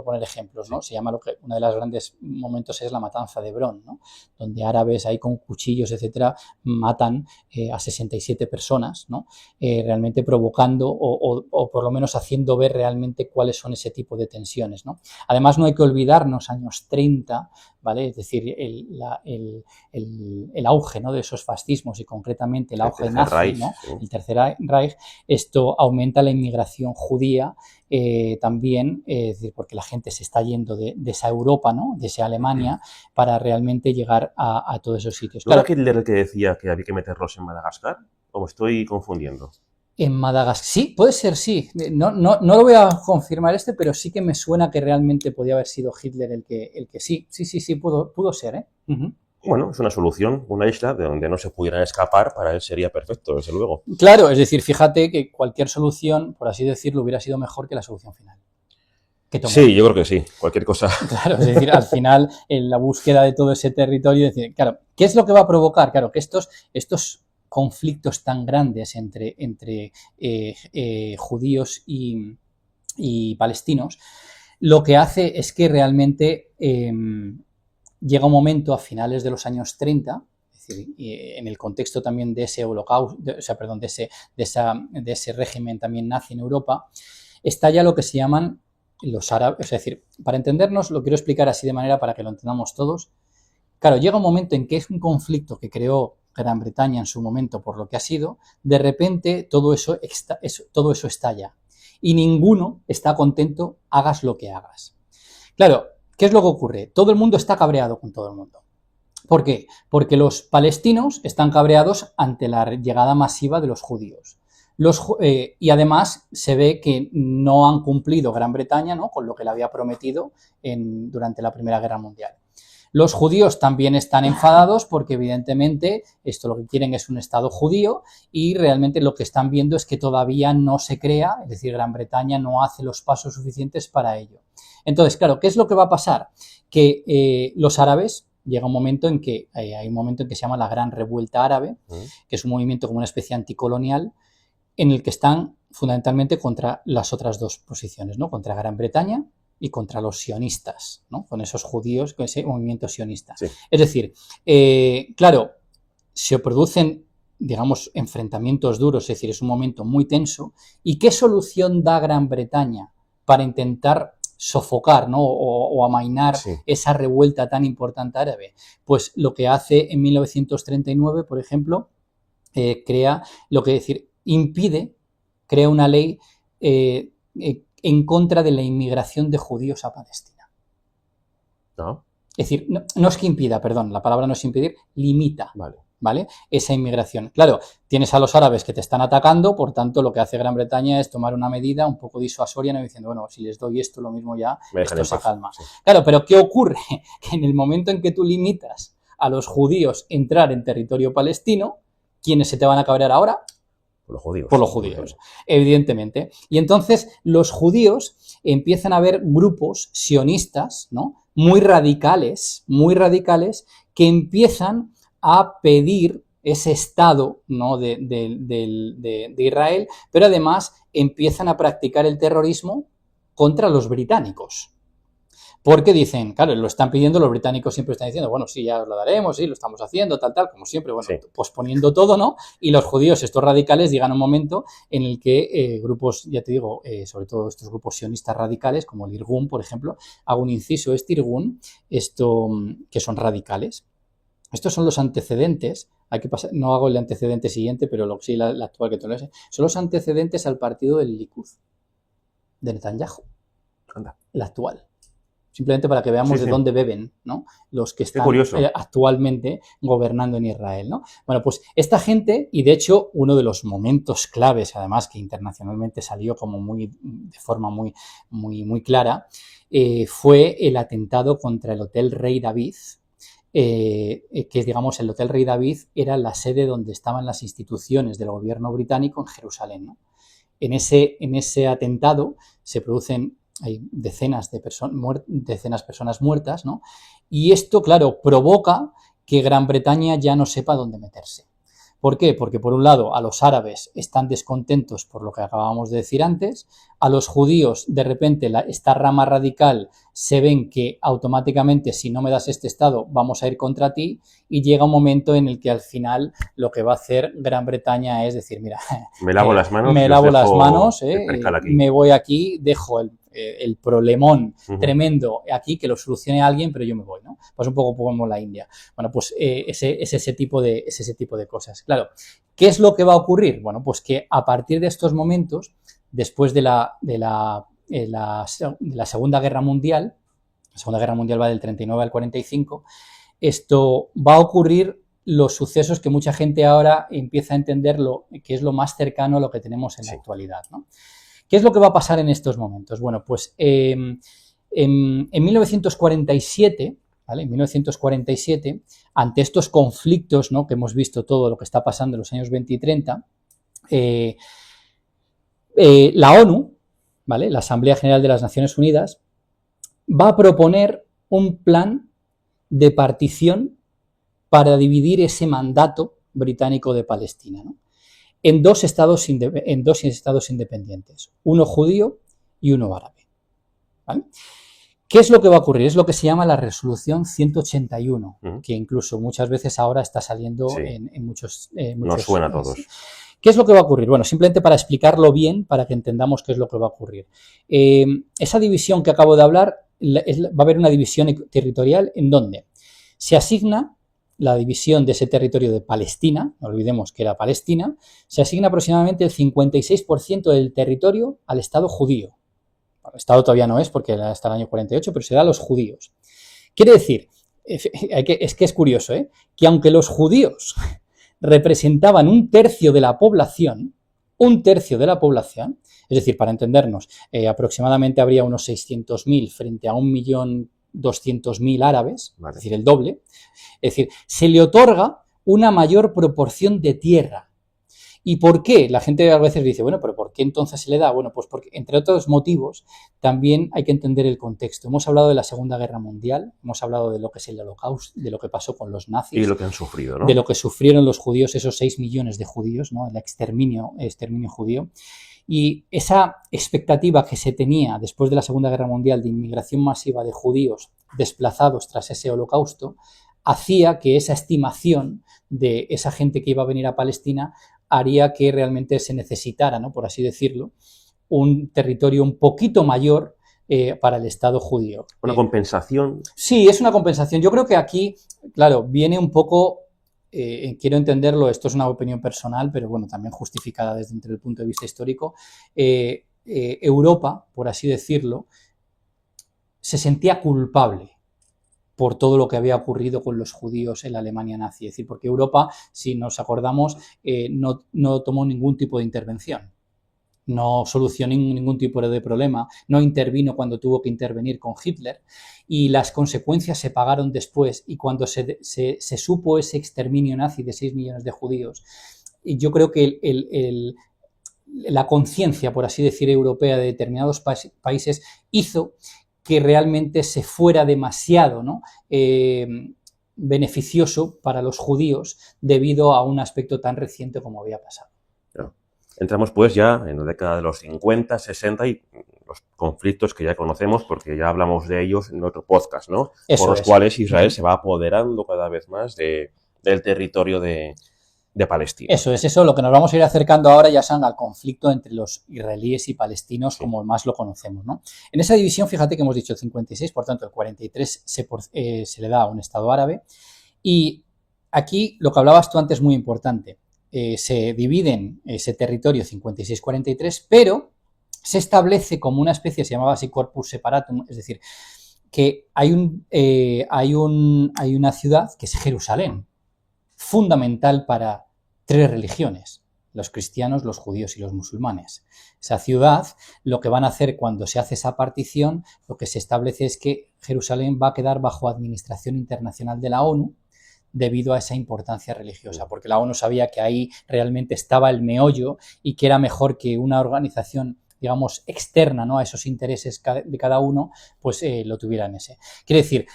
poner ejemplos, ¿no?, se llama uno de los grandes momentos es la matanza de Hebrón, ¿no?, donde árabes ahí con cuchillos, etcétera, matan a 67 personas, ¿no?, realmente provocando o por lo menos haciendo ver realmente cuáles son ese tipo de tensiones, ¿no? Además, no hay que olvidarnos años 30, ¿vale? Es decir, el auge, ¿no?, de esos fascismos y concretamente el auge nazi, ¿no?, el Tercer Reich, esto aumenta la inmigración judía también, es decir, porque la gente se está yendo de esa Europa, ¿no?, de esa Alemania, para realmente llegar a todos esos sitios. ¿No era Hitler el que decía que había que meterlos en Madagascar? ¿O me estoy confundiendo? En Madagascar, sí, puede ser, sí. No lo voy a confirmar pero sí que me suena que realmente podía haber sido Hitler el que sí, pudo ser, ¿eh? Uh-huh. Bueno, es una solución, una isla de donde no se pudieran escapar, para él sería perfecto, desde luego. Claro, es decir, fíjate que cualquier solución, por así decirlo, hubiera sido mejor que la solución final. Sí, yo creo que sí, cualquier cosa. Claro, es decir, al final, en la búsqueda de todo ese territorio, es decir, claro, ¿qué es lo que va a provocar? Claro, que estos conflictos tan grandes entre judíos y palestinos, lo que hace es que realmente llega un momento a finales de los años 30, es decir, en el contexto también de ese holocausto, de ese régimen también nazi en Europa, estalla lo que se llaman los árabes. Es decir, para entendernos, lo quiero explicar así de manera para que lo entendamos todos. Claro, llega un momento en que es un conflicto que creó Gran Bretaña en su momento por lo que ha sido, de repente todo eso estalla y ninguno está contento, hagas lo que hagas. Claro, ¿qué es lo que ocurre? Todo el mundo está cabreado con todo el mundo. ¿Por qué? Porque los palestinos están cabreados ante la llegada masiva de los judíos. Y además se ve que no han cumplido Gran Bretaña, ¿no?, con lo que le había prometido durante la Primera Guerra Mundial. Los judíos también están enfadados porque evidentemente esto lo que quieren es un Estado judío y realmente lo que están viendo es que todavía no se crea, es decir, Gran Bretaña no hace los pasos suficientes para ello. Entonces, claro, ¿qué es lo que va a pasar? Que los árabes, llega un momento en que hay un momento en que se llama la Gran Revuelta Árabe, que es un movimiento como una especie anticolonial, en el que están fundamentalmente contra las otras dos posiciones, ¿no?, contra Gran Bretaña y contra los sionistas, ¿no?, con esos judíos, con ese movimiento sionista. Sí. Es decir, claro, se producen, digamos, enfrentamientos duros, es decir, es un momento muy tenso. ¿Y qué solución da Gran Bretaña para intentar sofocar, ¿no?, o amainar esa revuelta tan importante árabe? Pues lo que hace en 1939, por ejemplo, crea una ley en contra de la inmigración de judíos a Palestina. ¿No? Es decir, no es que impida, perdón, la palabra no es impedir, limita. Vale. ¿Vale? Esa inmigración. Claro, tienes a los árabes que te están atacando, por tanto, lo que hace Gran Bretaña es tomar una medida un poco disuasoria, ¿no? Diciendo, bueno, si les doy esto, lo mismo ya, esto se calma. Sí. Claro, pero ¿qué ocurre? Que en el momento en que tú limitas a los judíos entrar en territorio palestino, ¿quiénes se te van a cabrear ahora? Por los judíos. Por los judíos, evidentemente. Y entonces los judíos empiezan a ver grupos sionistas, ¿no? Muy radicales, que empiezan a pedir ese Estado, ¿no? de Israel, pero además empiezan a practicar el terrorismo contra los británicos. Porque dicen, claro, lo están pidiendo, los británicos siempre están diciendo, bueno, sí, ya os lo daremos, sí, lo estamos haciendo, tal, como siempre, bueno, sí, posponiendo todo, ¿no? Y los judíos, estos radicales, llegan a un momento en el que grupos, ya te digo, sobre todo estos grupos sionistas radicales, como el Irgun, por ejemplo, hago un inciso, este Irgun, que son radicales, estos son los antecedentes, hay que pasar, no hago el antecedente siguiente, pero sí la actual que tú lees, son los antecedentes al partido del Likud, de Netanyahu, el actual. Simplemente para que veamos de dónde beben, ¿no? Los que están actualmente gobernando en Israel, ¿no? Bueno, pues esta gente, y de hecho uno de los momentos claves, además que internacionalmente salió como de forma muy clara, fue el atentado contra el Hotel Rey David, que digamos el Hotel Rey David era la sede donde estaban las instituciones del gobierno británico en Jerusalén, ¿no? En ese atentado se producen, hay decenas de personas muertas, ¿no? Y esto, claro, provoca que Gran Bretaña ya no sepa dónde meterse. ¿Por qué? Porque por un lado a los árabes están descontentos por lo que acabábamos de decir antes, a los judíos de repente esta rama radical se ven que automáticamente si no me das este estado vamos a ir contra ti, y llega un momento en el que al final lo que va a hacer Gran Bretaña es decir, mira, me lavo las manos, me voy aquí, dejo el problemón tremendo aquí, que lo solucione alguien, pero yo me voy, ¿no? Pues un poco como la India. Bueno, pues es ese tipo de cosas. Claro, ¿qué es lo que va a ocurrir? Bueno, pues que a partir de estos momentos, después de la Segunda Guerra Mundial, la Segunda Guerra Mundial va del 39 al 45, esto va a ocurrir los sucesos que mucha gente ahora empieza a entender que es lo más cercano a lo que tenemos en la actualidad, ¿no? ¿Qué es lo que va a pasar en estos momentos? Bueno, pues en 1947, ¿vale? En 1947, ante estos conflictos, ¿no? Que hemos visto todo lo que está pasando en los años 20 y 30, la ONU, ¿vale? La Asamblea General de las Naciones Unidas, va a proponer un plan de partición para dividir ese mandato británico de Palestina, ¿no? En dos estados independientes, uno judío y uno árabe, ¿vale? ¿Qué es lo que va a ocurrir? Es lo que se llama la resolución 181, que incluso muchas veces ahora está saliendo en muchos... Nos suena a todos. ¿Qué es lo que va a ocurrir? Bueno, simplemente para explicarlo bien, para que entendamos qué es lo que va a ocurrir. Esa división que acabo de hablar, va a haber una división territorial en donde se asigna la división de ese territorio de Palestina, no olvidemos que era Palestina, se asigna aproximadamente el 56% del territorio al Estado judío. El Estado todavía no es porque era hasta el año 48, pero será a los judíos. Quiere decir, es que es curioso, que aunque los judíos representaban un tercio de la población, es decir, para entendernos, aproximadamente habría unos 600.000 frente a 1.200.000 árabes, es decir, el doble. Es decir, se le otorga una mayor proporción de tierra. ¿Y por qué? La gente a veces dice, bueno, pero ¿por qué entonces se le da? Bueno, pues porque, entre otros motivos, también hay que entender el contexto. Hemos hablado de la Segunda Guerra Mundial, hemos hablado de lo que es el Holocausto, de lo que pasó con los nazis. Y lo que han sufrido, ¿no? De lo que sufrieron los judíos, esos 6 millones de judíos, ¿no? El exterminio judío. Y esa expectativa que se tenía después de la Segunda Guerra Mundial de inmigración masiva de judíos desplazados tras ese holocausto, hacía que esa estimación de esa gente que iba a venir a Palestina haría que realmente se necesitara, ¿no? Por así decirlo, un territorio un poquito mayor para el Estado judío. ¿Una compensación? Sí, es una compensación. Yo creo que aquí, claro, viene un poco, quiero entenderlo, esto es una opinión personal, pero bueno, también justificada desde el punto de vista histórico, Europa, por así decirlo, se sentía culpable por todo lo que había ocurrido con los judíos en la Alemania nazi. Es decir, porque Europa, si nos acordamos, no tomó ningún tipo de intervención. No solucionó ningún tipo de problema, no intervino cuando tuvo que intervenir con Hitler, y las consecuencias se pagaron después. Y cuando se supo ese exterminio nazi de 6 millones de judíos, yo creo que la conciencia, por así decir, europea de determinados países hizo que realmente se fuera demasiado, ¿no?, beneficioso para los judíos debido a un aspecto tan reciente como había pasado. Claro. Entramos pues ya en la década de los 50, 60 y los conflictos que ya conocemos porque ya hablamos de ellos en otro podcast, ¿no? Por los cuales Israel se va apoderando cada vez más del territorio de Palestina. Eso es lo que nos vamos a ir acercando ahora, ya al conflicto entre los israelíes y palestinos, como más lo conocemos, ¿no? En esa división, fíjate que hemos dicho el 56, por tanto el 43 se le da a un Estado árabe, y aquí lo que hablabas tú antes es muy importante. Se dividen ese territorio 56-43, pero se establece como una especie, se llamaba así corpus separatum, es decir, que hay una ciudad que es Jerusalén, fundamental para 3 religiones, los cristianos, los judíos y los musulmanes. Esa ciudad, lo que van a hacer cuando se hace esa partición, lo que se establece es que Jerusalén va a quedar bajo administración internacional de la ONU, debido a esa importancia religiosa, porque la ONU sabía que ahí realmente estaba el meollo y que era mejor que una organización, digamos, externa, ¿no?, a esos intereses de cada uno, pues lo tuviera en ese. Quiere decir,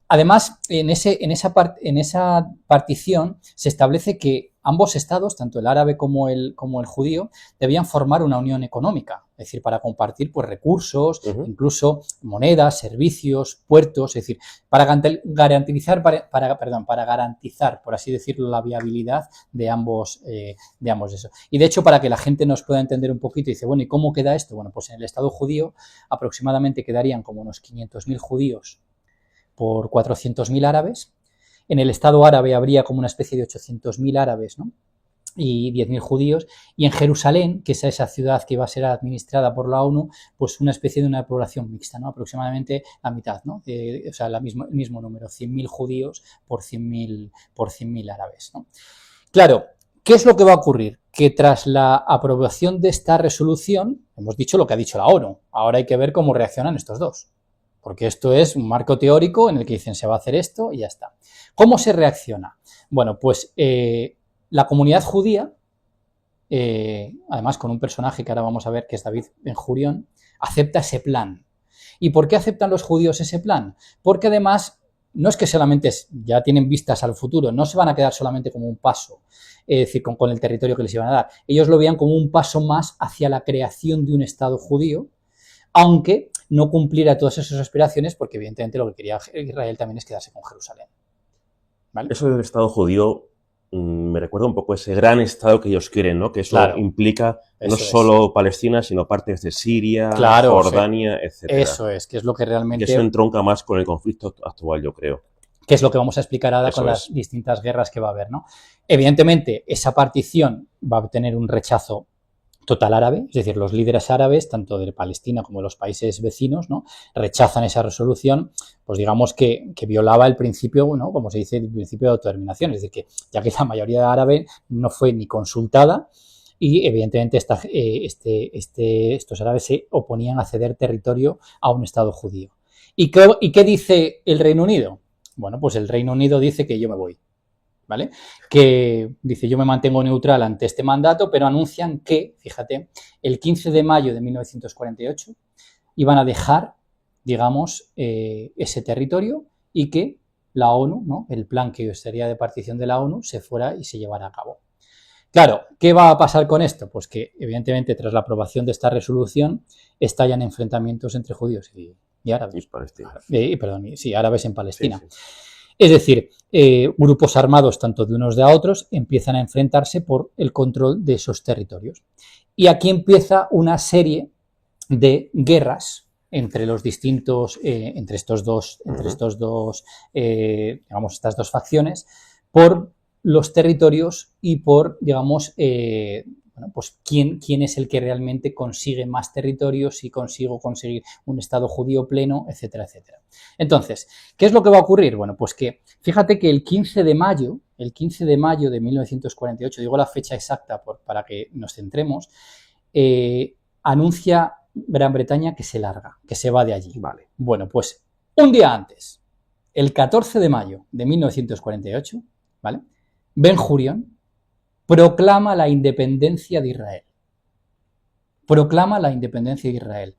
además, en esa partición se establece que ambos estados, tanto el árabe como el judío, debían formar una unión económica, es decir, para compartir pues recursos, incluso monedas, servicios, puertos, es decir, para garantizar, por así decirlo, la viabilidad de ambos eso. Y de hecho, para que la gente nos pueda entender un poquito, dice, bueno, ¿y cómo queda esto? Bueno, pues en el Estado judío aproximadamente quedarían como unos 500.000 judíos por 400.000 árabes. En el Estado árabe habría como una especie de 800.000 árabes, ¿no?, y 10.000 judíos. Y en Jerusalén, que es esa ciudad que iba a ser administrada por la ONU, pues una especie de una población mixta, ¿no?, aproximadamente la mitad, ¿no?, o sea, el mismo número, 100.000 judíos por 100.000 árabes, ¿no? Claro, ¿qué es lo que va a ocurrir? Que tras la aprobación de esta resolución, hemos dicho lo que ha dicho la ONU, ahora hay que ver cómo reaccionan estos dos. Porque esto es un marco teórico en el que dicen se va a hacer esto y ya está. ¿Cómo se reacciona? Bueno, pues la comunidad judía, además con un personaje que ahora vamos a ver que es David Ben Gurión, acepta ese plan. ¿Y por qué aceptan los judíos ese plan? Porque además no es que solamente ya tienen vistas al futuro, no se van a quedar solamente como un paso, es decir, con el territorio que les iban a dar. Ellos lo veían como un paso más hacia la creación de un Estado judío, aunque no cumpliera todas esas aspiraciones, porque evidentemente lo que quería Israel también es quedarse con Jerusalén. ¿Vale? Eso del Estado judío me recuerda un poco ese gran Estado que ellos quieren, ¿no? Que eso implica no solo Palestina, sino partes de Siria, Jordania, etc. Eso es, que es lo que realmente... Y eso entronca más con el conflicto actual, yo creo. Que es lo que vamos a explicar ahora con las distintas guerras que va a haber, ¿no? Evidentemente, esa partición va a tener un rechazo total árabe, es decir, los líderes árabes, tanto de Palestina como de los países vecinos, ¿no?, rechazan esa resolución, pues digamos que violaba el principio, ¿no?, como se dice, el principio de autodeterminación, es decir, que ya que la mayoría árabe no fue ni consultada y evidentemente estos árabes se oponían a ceder territorio a un Estado judío. ¿Y qué dice el Reino Unido? Bueno, pues el Reino Unido dice que yo me voy, ¿vale? Que dice, yo me mantengo neutral ante este mandato, pero anuncian que, fíjate, el 15 de mayo de 1948 iban a dejar, digamos, ese territorio y que la ONU, ¿no?, el plan que sería de partición de la ONU, se fuera y se llevara a cabo. Claro, ¿qué va a pasar con esto? Pues que, evidentemente, tras la aprobación de esta resolución, estallan enfrentamientos entre judíos y árabes. Y palestinos. Árabes en Palestina. Sí. Es decir, grupos armados, tanto de unos de a otros, empiezan a enfrentarse por el control de esos territorios. Y aquí empieza una serie de guerras entre los distintos, entre estas dos facciones, por los territorios y por, digamos, Bueno, pues ¿quién es el que realmente consigue más territorios, si consigo conseguir un Estado judío pleno, etcétera, etcétera? Entonces, ¿qué es lo que va a ocurrir? Bueno, pues que fíjate que el 15 de mayo de 1948, digo la fecha exacta para que nos centremos, anuncia Gran Bretaña que se larga, que se va de allí. Vale. Bueno, pues un día antes, el 14 de mayo de 1948, ¿vale? Ben Gurión proclama la independencia de Israel. Proclama la independencia de Israel.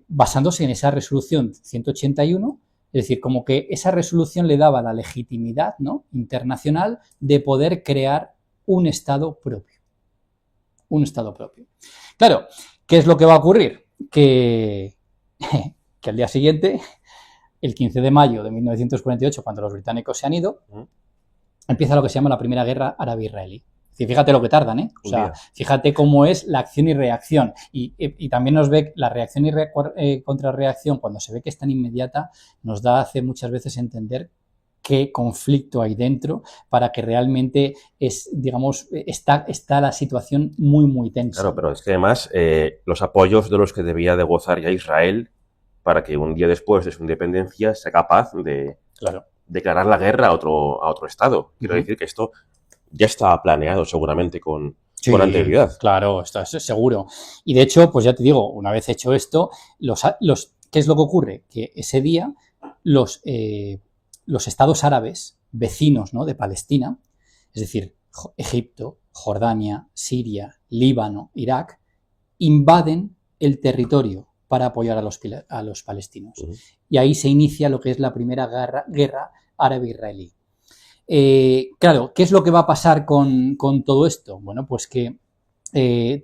Basándose en esa resolución 181, es decir, como que esa resolución le daba la legitimidad, ¿no?, internacional de poder crear un Estado propio. Un Estado propio. Claro, ¿qué es lo que va a ocurrir? Que al día siguiente, el 15 de mayo de 1948, cuando los británicos se han ido, empieza lo que se llama la Primera Guerra Árabe-Israelí. Y fíjate lo que tardan, ¿eh? O sea, fíjate cómo es la acción y reacción. Y también nos ve la reacción y contrarreacción, cuando se ve que es tan inmediata, nos hace muchas veces entender qué conflicto hay dentro, para que realmente está la situación muy, muy tensa. Claro, pero es que además los apoyos de los que debía de gozar ya Israel para que un día después de su independencia sea capaz de declarar la guerra a otro Estado. Quiero decir que esto ya estaba planeado seguramente con anterioridad. Claro, esto es seguro. Y de hecho, pues ya te digo, una vez hecho esto, ¿qué es lo que ocurre? Que ese día los estados árabes vecinos, ¿no?, de Palestina, es decir, Egipto, Jordania, Siria, Líbano, Irak, invaden el territorio para apoyar a los palestinos. Y ahí se inicia lo que es la primera guerra árabe-israelí. Claro, ¿qué es lo que va a pasar con todo esto? Bueno, pues que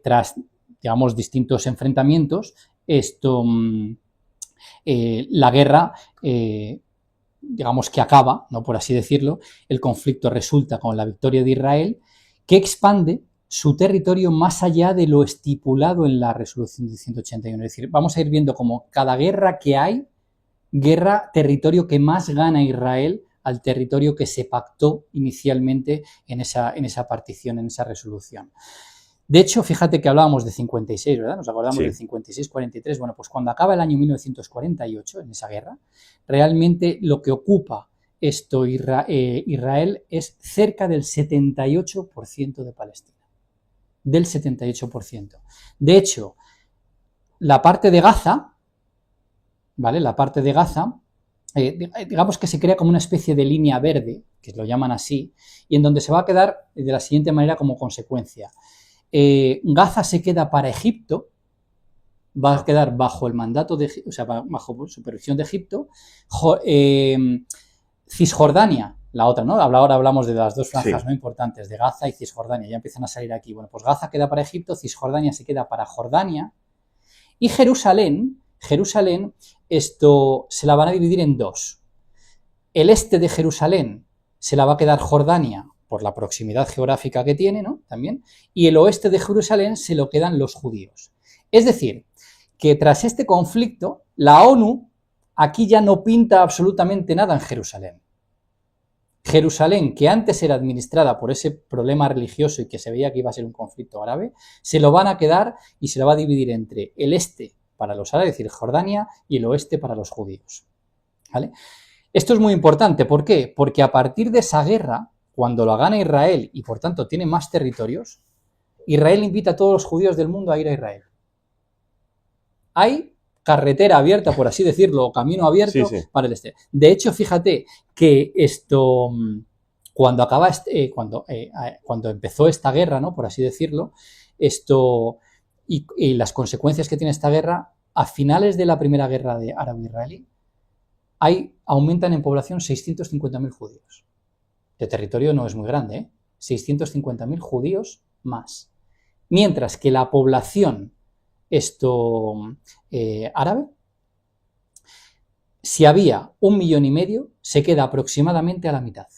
tras, digamos, distintos enfrentamientos, la guerra, digamos que acaba, ¿no?, por así decirlo, el conflicto resulta con la victoria de Israel, que expande su territorio más allá de lo estipulado en la resolución de 181. Es decir, vamos a ir viendo como cada guerra que hay, territorio que más gana Israel al territorio que se pactó inicialmente en esa partición, en esa resolución. De hecho, fíjate que hablábamos de 56, ¿verdad? Nos acordamos del 56-43. Bueno, pues cuando acaba el año 1948, en esa guerra, realmente lo que ocupa Israel es cerca del 78% de Palestina. Del 78%. De hecho, la parte de Gaza, ¿vale? La parte de Gaza, digamos que se crea como una especie de línea verde, que lo llaman así, y en donde se va a quedar de la siguiente manera como consecuencia. Gaza se queda para Egipto, va a quedar bajo el mandato bajo supervisión de Egipto. Cisjordania, la otra, ¿no? Ahora hablamos de las dos franjas no importantes, de Gaza y Cisjordania, ya empiezan a salir aquí. Bueno, pues Gaza queda para Egipto, Cisjordania se queda para Jordania, y Jerusalén, se la van a dividir en dos. El este de Jerusalén se la va a quedar Jordania, por la proximidad geográfica que tiene, ¿no?, también, y el oeste de Jerusalén se lo quedan los judíos. Es decir, que tras este conflicto, la ONU aquí ya no pinta absolutamente nada en Jerusalén. Jerusalén, que antes era administrada por ese problema religioso y que se veía que iba a ser un conflicto árabe, se lo van a quedar y se lo va a dividir entre el este para los árabes, es decir, Jordania, y el oeste para los judíos. ¿Vale? Esto es muy importante. ¿Por qué? Porque a partir de esa guerra, cuando la gana Israel y por tanto tiene más territorios, Israel invita a todos los judíos del mundo a ir a Israel. Hay carretera abierta, por así decirlo, o camino abierto para el este. De hecho, fíjate que cuando empezó esta guerra, ¿no?, por así decirlo, y las consecuencias que tiene esta guerra, a finales de la primera guerra de árabe-israelí, aumentan en población 650.000 judíos. De territorio no es muy grande, ¿eh? 650.000 judíos más. Mientras que la población árabe, si había 1,5 millones, se queda aproximadamente a la mitad.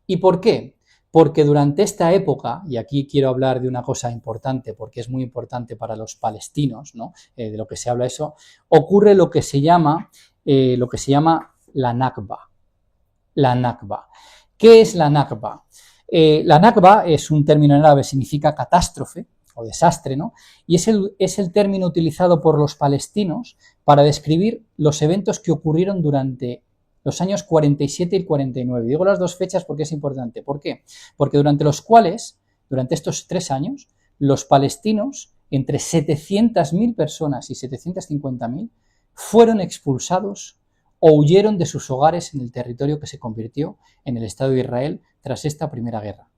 ¿Y por qué? Porque durante esta época, y aquí quiero hablar de una cosa importante, porque es muy importante para los palestinos, ¿no?, de lo que se habla eso, ocurre lo que se llama la Nakba. La Nakba. ¿Qué es la Nakba? La Nakba es un término en árabe, significa catástrofe o desastre, ¿no? Y es el término utilizado por los palestinos para describir los eventos que ocurrieron durante los años 47 y 49. Digo las dos fechas porque es importante. ¿Por qué? Porque durante estos 3 años, los palestinos, entre 700.000 personas y 750.000, fueron expulsados o huyeron de sus hogares en el territorio que se convirtió en el Estado de Israel tras esta primera guerra.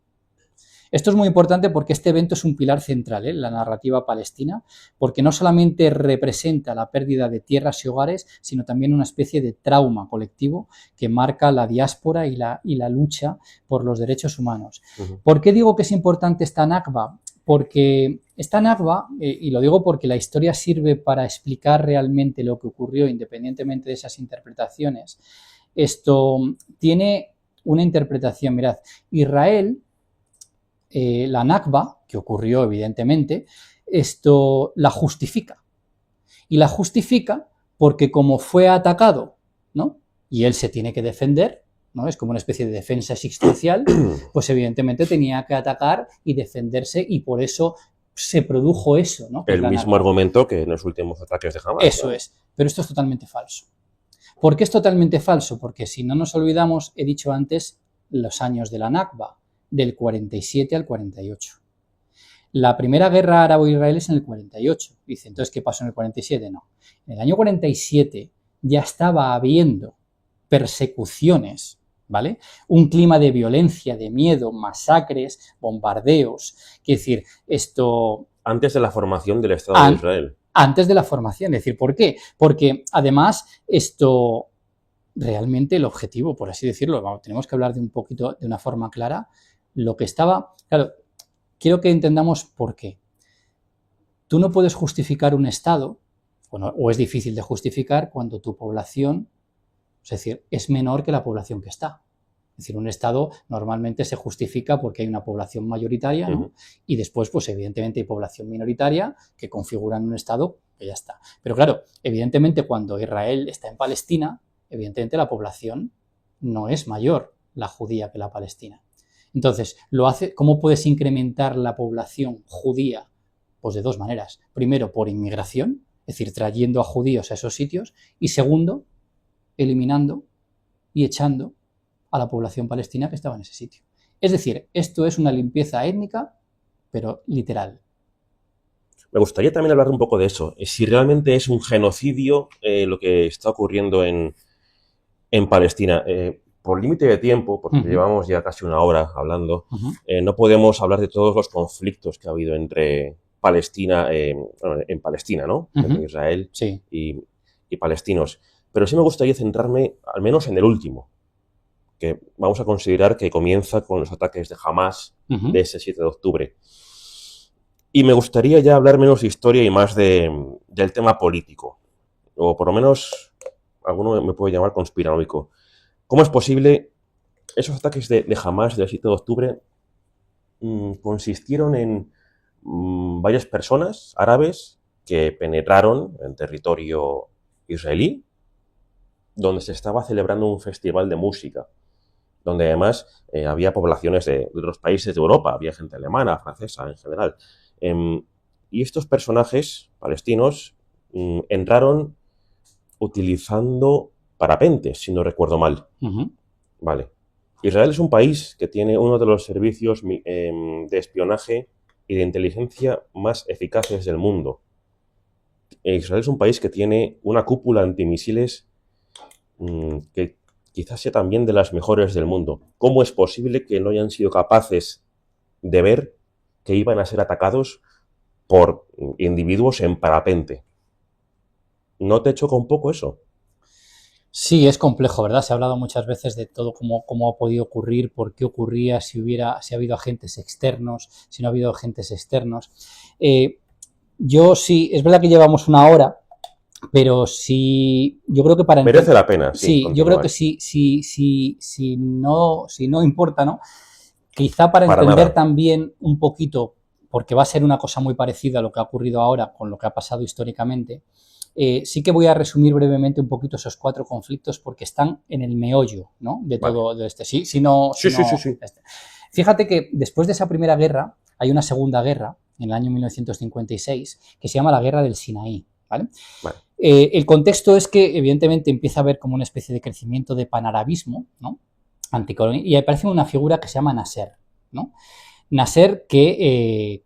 Esto es muy importante porque este evento es un pilar central en la narrativa palestina, porque no solamente representa la pérdida de tierras y hogares, sino también una especie de trauma colectivo que marca la diáspora y la lucha por los derechos humanos. ¿Por qué digo que es importante esta Nakba? Porque esta Nakba, y lo digo porque la historia sirve para explicar realmente lo que ocurrió independientemente de esas interpretaciones, esto tiene una interpretación. Mirad, Israel, la Nakba, que ocurrió evidentemente, esto la justifica. Y la justifica porque como fue atacado, ¿no? Y él se tiene que defender, ¿no? Es como una especie de defensa existencial, pues evidentemente tenía que atacar y defenderse y por eso se produjo eso, ¿no? El mismo argumento que en los últimos ataques de Hamas. Eso es, pero esto es totalmente falso. ¿Por qué es totalmente falso? Porque si no nos olvidamos, he dicho antes, los años de la Nakba, del 47 al 48. La primera guerra árabo-israelí es en el 48. Dice, entonces, ¿qué pasó en el 47? No. En el año 47 ya estaba habiendo persecuciones, ¿vale? Un clima de violencia, de miedo, masacres, bombardeos. Quiere decir, esto... Antes de la formación del Estado de Israel. Antes de la formación. Es decir, ¿por qué? Porque además esto... Realmente el objetivo, por así decirlo, tenemos que hablar de un poquito, de una forma clara, lo que estaba... Claro, quiero que entendamos por qué. Tú no puedes justificar un Estado, bueno, o es difícil de justificar cuando tu población, es decir, es menor que la población que está. Es decir, un Estado normalmente se justifica porque hay una población mayoritaria, ¿no? Y después, pues evidentemente hay población minoritaria que configuran un Estado que ya está. Pero claro, evidentemente cuando Israel está en Palestina, evidentemente la población no es mayor, la judía, que la palestina. Entonces, ¿cómo puedes incrementar la población judía? Pues de dos maneras. Primero, por inmigración, es decir, trayendo a judíos a esos sitios. Y segundo, eliminando y echando a la población palestina que estaba en ese sitio. Es decir, esto es una limpieza étnica, pero literal. Me gustaría también hablar un poco de eso. Si realmente es un genocidio lo que está ocurriendo en Palestina. Por límite de tiempo, porque llevamos ya casi una hora hablando, no podemos hablar de todos los conflictos que ha habido entre Palestina, en Palestina, ¿no? Entre Israel y palestinos. Pero sí me gustaría centrarme al menos en el último, que vamos a considerar que comienza con los ataques de Hamas de ese 7 de octubre. Y me gustaría ya hablar menos de historia y más del tema político, o por lo menos alguno me puede llamar conspiranoico. ¿Cómo es posible? Esos ataques de Hamas del 7 de octubre consistieron en varias personas árabes que penetraron en territorio israelí, donde se estaba celebrando un festival de música, donde además había poblaciones de otros países de Europa, había gente alemana, francesa en general. Y estos personajes palestinos entraron utilizando parapentes, si no recuerdo mal. Vale. Israel es un país que tiene uno de los servicios de espionaje y de inteligencia más eficaces del mundo. Israel es un país que tiene una cúpula antimisiles que quizás sea también de las mejores del mundo. ¿Cómo es posible que no hayan sido capaces de ver que iban a ser atacados por individuos en parapente? ¿No te choca un poco eso? Sí, es complejo, ¿verdad? Se ha hablado muchas veces de todo cómo ha podido ocurrir, por qué ocurría, si ha habido agentes externos, si no ha habido agentes externos. Yo sí, es verdad que llevamos una hora, pero sí, yo creo que para... Merece la pena, sí. Yo creo que si no importa, ¿no? Quizá para entender nada. También un poquito, porque va a ser una cosa muy parecida a lo que ha ocurrido ahora con lo que ha pasado históricamente, sí que voy a resumir brevemente un poquito esos 4 conflictos porque están en el meollo, ¿no? De todo de este. Sí. Fíjate que después de esa primera guerra hay una segunda guerra en el año 1956 que se llama la Guerra del Sinaí, ¿vale? Vale. El contexto es que evidentemente empieza a haber como una especie de crecimiento de panarabismo, ¿no? Y aparece una figura que se llama Nasser, ¿no? Nasser que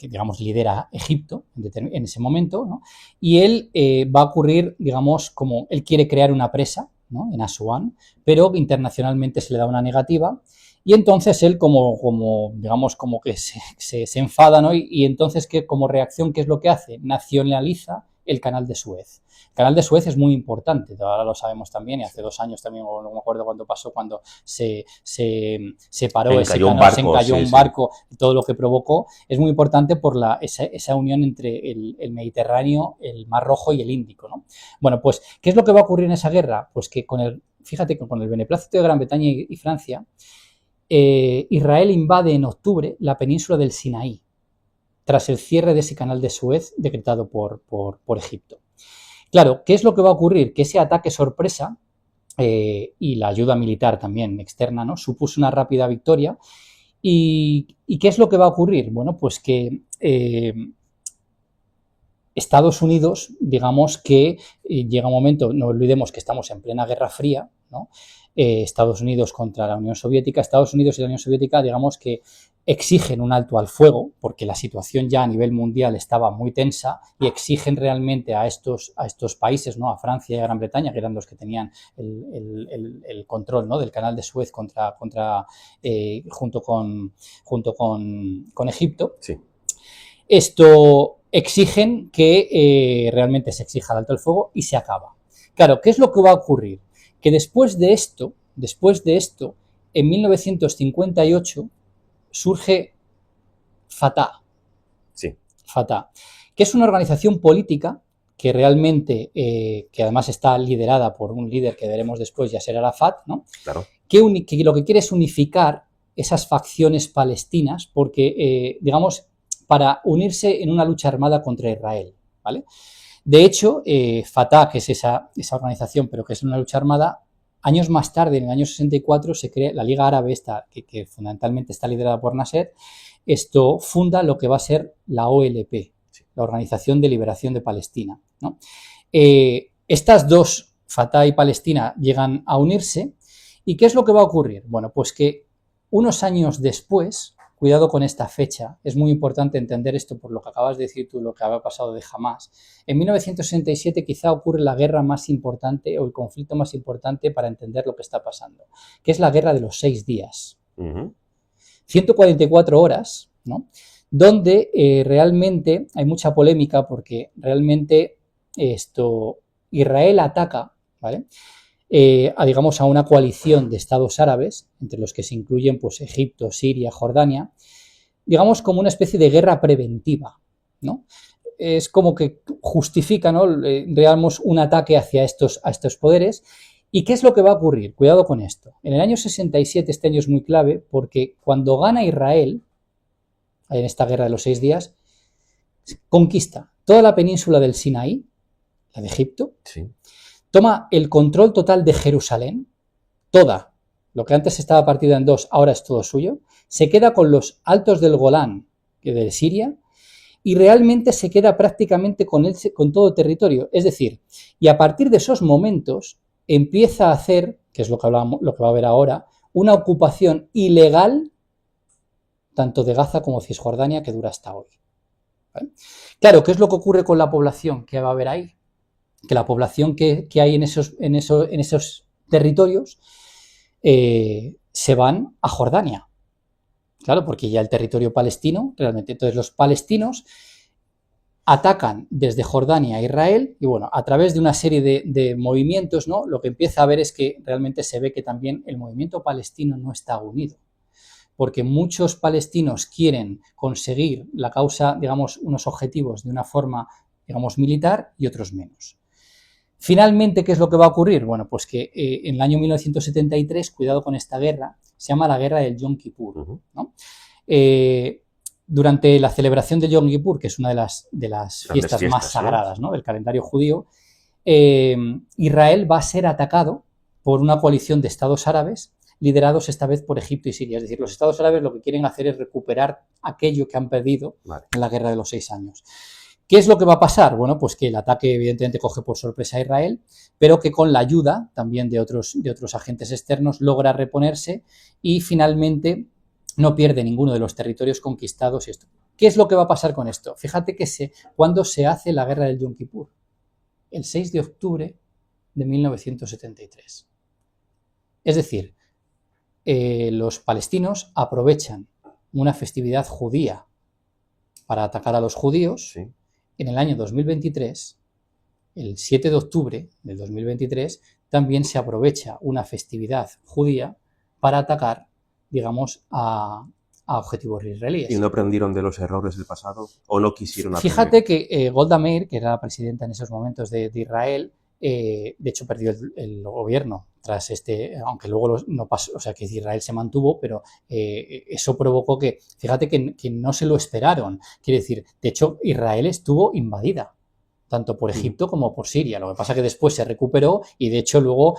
digamos, lidera Egipto en ese momento, ¿no? Y él va a ocurrir, digamos, como él quiere crear una presa, ¿no? En Asuán, pero internacionalmente se le da una negativa y entonces él digamos, como que se enfada, ¿no? Y entonces, como reacción, ¿qué es lo que hace? Nacionaliza el canal de Suez. El canal de Suez es muy importante, ahora lo sabemos también, y hace 2 años también, no me acuerdo cuándo pasó, cuando se paró ese canal, se encalló un barco, y todo lo que provocó, es muy importante por esa unión entre el Mediterráneo, el Mar Rojo y el Índico, ¿no? Bueno, pues, ¿qué es lo que va a ocurrir en esa guerra? Pues que fíjate que con el beneplácito de Gran Bretaña y Francia, Israel invade en octubre la península del Sinaí, tras el cierre de ese canal de Suez decretado por Egipto. Claro, ¿qué es lo que va a ocurrir? Que ese ataque sorpresa y la ayuda militar también externa, ¿no? Supuso una rápida victoria. ¿Y qué es lo que va a ocurrir? Bueno, pues que Estados Unidos, digamos que llega un momento, no olvidemos que estamos en plena Guerra Fría, ¿no? Estados Unidos contra la Unión Soviética, Estados Unidos y la Unión Soviética, digamos que exigen un alto al fuego, porque la situación ya a nivel mundial estaba muy tensa, y exigen realmente a estos países, ¿no? A Francia y a Gran Bretaña, que eran los que tenían el control, ¿no? Del canal de Suez junto con Egipto. Sí. Esto exigen que realmente se exija el alto al fuego y se acaba. Claro, ¿qué es lo que va a ocurrir? Que después de esto, en 1958 surge Fatah. Sí. Fatah, que es una organización política que realmente, que además está liderada por un líder que veremos después, Yasser Arafat, ¿no? Claro. Que lo que quiere es unificar esas facciones palestinas porque, digamos, para unirse en una lucha armada contra Israel, ¿vale? De hecho, Fatah, que es esa organización, pero que es una lucha armada, años más tarde, en el año 64, se crea la Liga Árabe, que fundamentalmente está liderada por Nasser. Esto funda lo que va a ser la OLP, la Organización de Liberación de Palestina, ¿no? Estas dos, Fatah y Palestina, llegan a unirse. ¿Y qué es lo que va a ocurrir? Bueno, pues que unos años después, cuidado con esta fecha, es muy importante entender esto por lo que acabas de decir tú, lo que había pasado de Hamás. En 1967 quizá ocurre la guerra más importante o el conflicto más importante para entender lo que está pasando, que es la guerra de los 6 días. 144 horas, ¿no? Donde realmente hay mucha polémica porque realmente Israel ataca, ¿vale? Digamos, a una coalición de estados árabes, entre los que se incluyen pues, Egipto, Siria, Jordania, digamos como una especie de guerra preventiva, ¿no? Es como que justifica, ¿no? Digamos, un ataque hacia estos poderes. ¿Y qué es lo que va a ocurrir? Cuidado con esto. En el año 67, este año es muy clave, porque cuando gana Israel, en esta guerra de los 6 días, conquista toda la península del Sinaí, la de Egipto, sí. Toma el control total de Jerusalén, toda, lo que antes estaba partida en 2, ahora es todo suyo, se queda con los altos del Golán, que de Siria, y realmente se queda prácticamente con todo el territorio. Es decir, y a partir de esos momentos empieza a hacer, que es lo que va a ver ahora, una ocupación ilegal tanto de Gaza como Cisjordania que dura hasta hoy. ¿Vale? Claro, ¿qué es lo que ocurre con la población que va a haber ahí? Que la población que hay en esos territorios se van a Jordania. Claro, porque ya el territorio palestino, realmente, entonces los palestinos atacan desde Jordania a Israel y bueno, a través de una serie de movimientos, ¿no? Lo que empieza a ver es que realmente se ve que también el movimiento palestino no está unido, porque muchos palestinos quieren conseguir la causa, digamos, unos objetivos de una forma, digamos, militar y otros menos. Finalmente, ¿qué es lo que va a ocurrir? Bueno, pues que en el año 1973, cuidado con esta guerra, se llama la guerra del Yom Kippur, ¿no? Durante la celebración del Yom Kippur, que es una de las fiestas más sagradas, ¿no? Del calendario judío, Israel va a ser atacado por una coalición de estados árabes liderados esta vez por Egipto y Siria. Es decir, los estados árabes lo que quieren hacer es recuperar aquello que han perdido en la guerra de los 6 años. ¿Qué es lo que va a pasar? Bueno, pues que el ataque evidentemente coge por sorpresa a Israel, pero que con la ayuda también de otros agentes externos logra reponerse y finalmente no pierde ninguno de los territorios conquistados. Y esto. ¿Qué es lo que va a pasar con esto? Fíjate que cuando se hace la guerra del Yom Kippur, el 6 de octubre de 1973. Es decir, los palestinos aprovechan una festividad judía para atacar a los judíos. Sí. En el año 2023, el 7 de octubre del 2023, también se aprovecha una festividad judía para atacar, digamos, a objetivos israelíes. ¿Y no aprendieron de los errores del pasado o no quisieron aprender? Fíjate que Golda Meir, que era la presidenta en esos momentos de Israel, de hecho perdió el gobierno tras aunque luego no pasó, o sea que Israel se mantuvo, pero eso provocó que, fíjate que no se lo esperaron. Quiere decir, de hecho Israel estuvo invadida, tanto por Egipto como por Siria. Lo que pasa es que después se recuperó y de hecho luego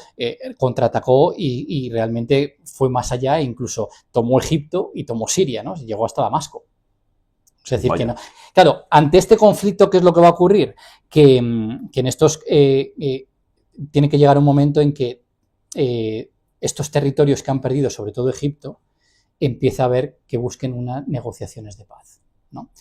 contraatacó y realmente fue más allá e incluso tomó Egipto y tomó Siria, ¿no? Llegó hasta Damasco. Es decir, que no. Claro, ante este conflicto, ¿qué es lo que va a ocurrir? Que en estos tiene que llegar un momento en que estos territorios que han perdido, sobre todo Egipto, empieza a ver que busquen unas negociaciones de paz, ¿no?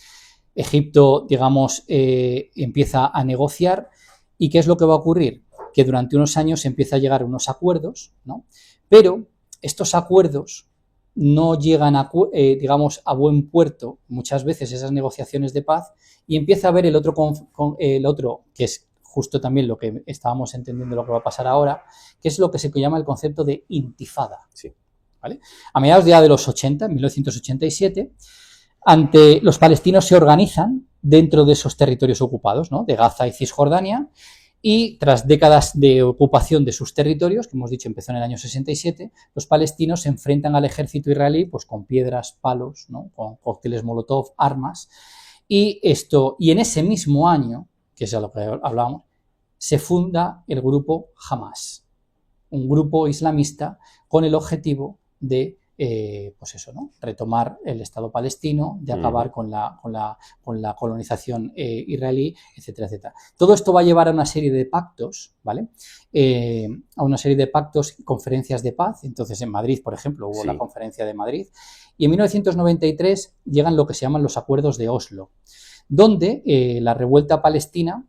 Egipto, digamos, empieza a negociar y ¿qué es lo que va a ocurrir? Que durante unos años empieza a llegar a unos acuerdos, ¿no? Pero estos acuerdos no llegan digamos, a buen puerto muchas veces esas negociaciones de paz y empieza a haber el otro, que es justo también lo que estábamos entendiendo lo que va a pasar ahora, que es lo que se llama el concepto de intifada. Sí. ¿Vale? A mediados ya de los 80, en 1987, los palestinos se organizan dentro de esos territorios ocupados, ¿no? De Gaza y Cisjordania, y tras décadas de ocupación de sus territorios, que hemos dicho empezó en el año 67, los palestinos se enfrentan al ejército israelí pues, con piedras, palos, ¿no? Con cócteles Molotov, armas, y en ese mismo año, que es a lo que hablábamos, se funda el grupo Hamas, un grupo islamista con el objetivo de pues eso, ¿no? Retomar el Estado palestino, de acabar con la colonización israelí, etcétera, etcétera. Todo esto va a llevar a una serie de pactos, ¿vale? A una serie de pactos, conferencias de paz. Entonces, en Madrid, por ejemplo, hubo la conferencia de Madrid. Y en 1993 llegan lo que se llaman los acuerdos de Oslo, donde la revuelta palestina,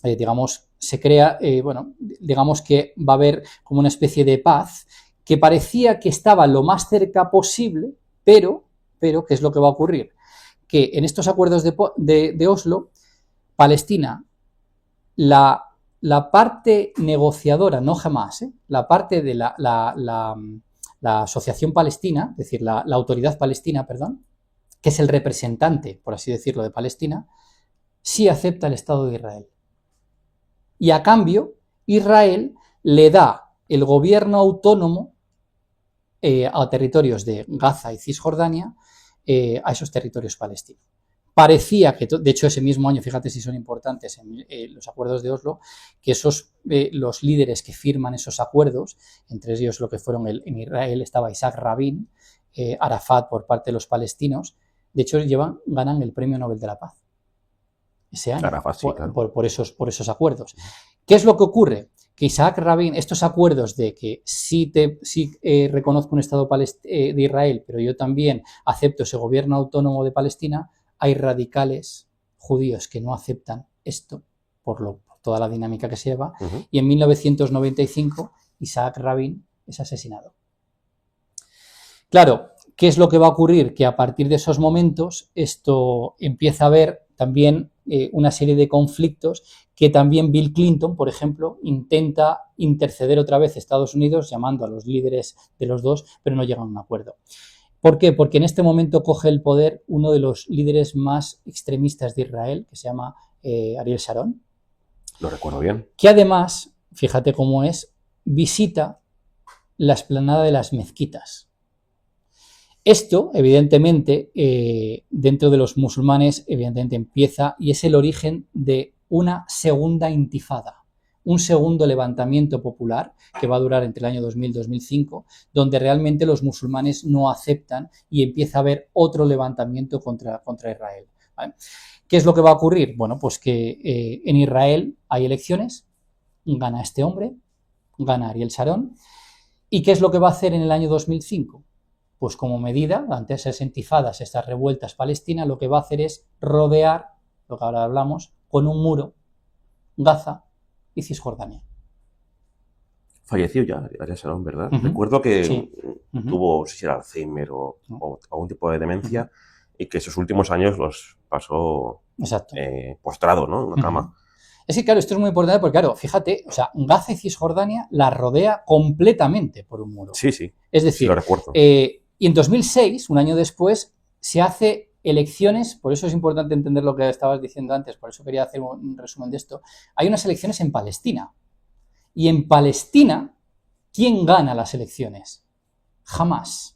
digamos, se crea, digamos que va a haber como una especie de paz que parecía que estaba lo más cerca posible, pero ¿qué es lo que va a ocurrir? Que en estos acuerdos de Oslo, Palestina, la parte negociadora, no jamás, la parte de la Asociación Palestina, es decir, la Autoridad Palestina, perdón, que es el representante, por así decirlo, de Palestina, sí acepta el Estado de Israel. Y a cambio, Israel le da el gobierno autónomo a territorios de Gaza y Cisjordania, a esos territorios palestinos. Parecía que, de hecho, ese mismo año, fíjate si son importantes en los acuerdos de Oslo, que los líderes que firman esos acuerdos, entre ellos lo que fueron en Israel estaba Isaac Rabin, Arafat por parte de los palestinos, de hecho ganan el Premio Nobel de la Paz ese año, Arafat, sí, claro. por esos acuerdos. ¿Qué es lo que ocurre? Que Isaac Rabin, estos acuerdos de que sí reconozco un Estado de Israel, pero yo también acepto ese gobierno autónomo de Palestina, hay radicales judíos que no aceptan esto por toda la dinámica que se lleva, y en 1995 Isaac Rabin es asesinado. Claro, ¿qué es lo que va a ocurrir? Que a partir de esos momentos esto empieza a haber también una serie de conflictos que también Bill Clinton, por ejemplo, intenta interceder otra vez a Estados Unidos llamando a los líderes de los dos, pero no llegan a un acuerdo. ¿Por qué? Porque en este momento coge el poder uno de los líderes más extremistas de Israel, que se llama Ariel Sharon. Lo recuerdo bien. Que además, fíjate cómo es, visita la explanada de las mezquitas. Esto, evidentemente, dentro de los musulmanes, evidentemente empieza y es el origen de una segunda intifada. un segundo levantamiento popular que va a durar entre el año 2000 y 2005, donde realmente los musulmanes no aceptan y empieza a haber otro levantamiento contra Israel. ¿Vale? ¿Qué es lo que va a ocurrir? Bueno, pues que en Israel hay elecciones, gana este hombre, gana Ariel Sharon, ¿y qué es lo que va a hacer en el año 2005? Pues como medida, ante esas intifadas, estas revueltas palestinas, lo que va a hacer es rodear, lo que ahora hablamos, con un muro, Gaza y Cisjordania. Falleció ya Ariel Sharon, ¿verdad? Recuerdo que Sí. tuvo, no sé si era Alzheimer o algún tipo de demencia, y que esos últimos años los pasó postrado, ¿no? En una cama. Es que, claro, esto es muy importante porque, claro, fíjate, o sea, Gaza y Cisjordania la rodea completamente por un muro. Sí, sí. Es decir, sí, lo recuerdo. Y en 2006, un año después, se hace elecciones, por eso es importante entender lo que estabas diciendo antes, por eso quería hacer un resumen de esto. Hay unas elecciones en Palestina. Y en Palestina, ¿quién gana las elecciones? Hamás.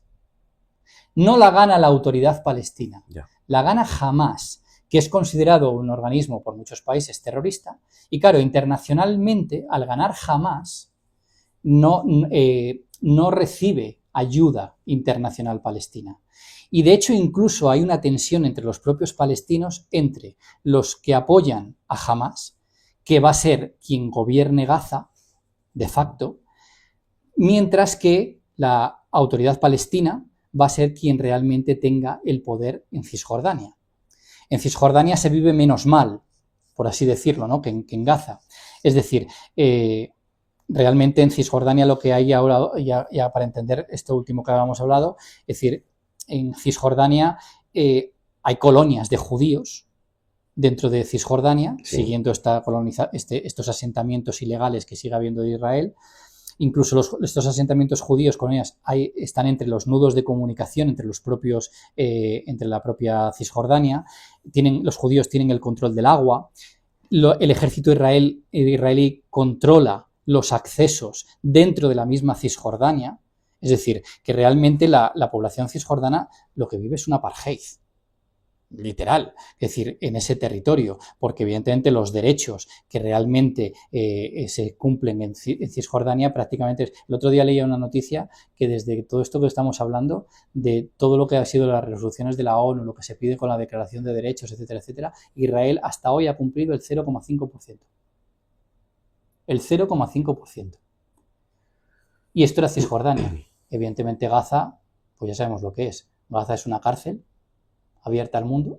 No la gana la autoridad palestina, la gana Hamás, que es considerado un organismo por muchos países terrorista. Y claro, internacionalmente, al ganar Hamás, no recibe ayuda internacional palestina. Y de hecho incluso hay una tensión entre los propios palestinos, entre los que apoyan a Hamás, que va a ser quien gobierne Gaza, de facto, mientras que la autoridad palestina va a ser quien realmente tenga el poder en Cisjordania. En Cisjordania se vive menos mal, por así decirlo, ¿no? que en Gaza. Es decir, realmente en Cisjordania lo que hay ahora, ya para entender esto último que habíamos hablado, es decir, en Cisjordania hay colonias de judíos dentro de Cisjordania, siguiendo estos asentamientos ilegales que sigue habiendo de Israel. Incluso estos asentamientos judíos colonias están entre los nudos de comunicación entre los propios, entre la propia Cisjordania. Los judíos tienen el control del agua. El ejército israelí controla los accesos dentro de la misma Cisjordania. Es decir, que realmente la población cisjordana lo que vive es un apartheid. Literal, es decir, en ese territorio, porque evidentemente los derechos que realmente se cumplen en Cisjordania prácticamente... El otro día leía una noticia que desde todo esto que estamos hablando, de todo lo que ha sido las resoluciones de la ONU, lo que se pide con la Declaración de Derechos, etcétera, etcétera, Israel hasta hoy ha cumplido el 0,5%. El 0,5%. Y esto era Cisjordania. Evidentemente Gaza, pues ya sabemos lo que es. Gaza es una cárcel abierta al mundo,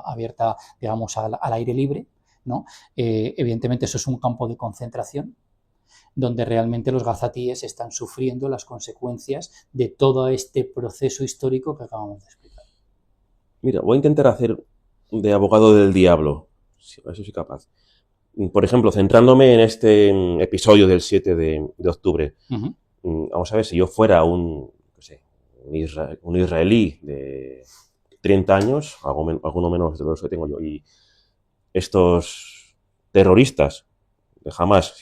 abierta, digamos, al aire libre, ¿no? Evidentemente eso es un campo de concentración donde realmente los gazatíes están sufriendo las consecuencias de todo este proceso histórico que acabamos de explicar. Mira, voy a intentar hacer de abogado del diablo, si eso soy capaz. Por ejemplo, centrándome en este episodio del 7 de octubre, vamos a ver, si yo fuera un israelí de 30 años, alguno menos de los que tengo yo, y estos terroristas de Hamás,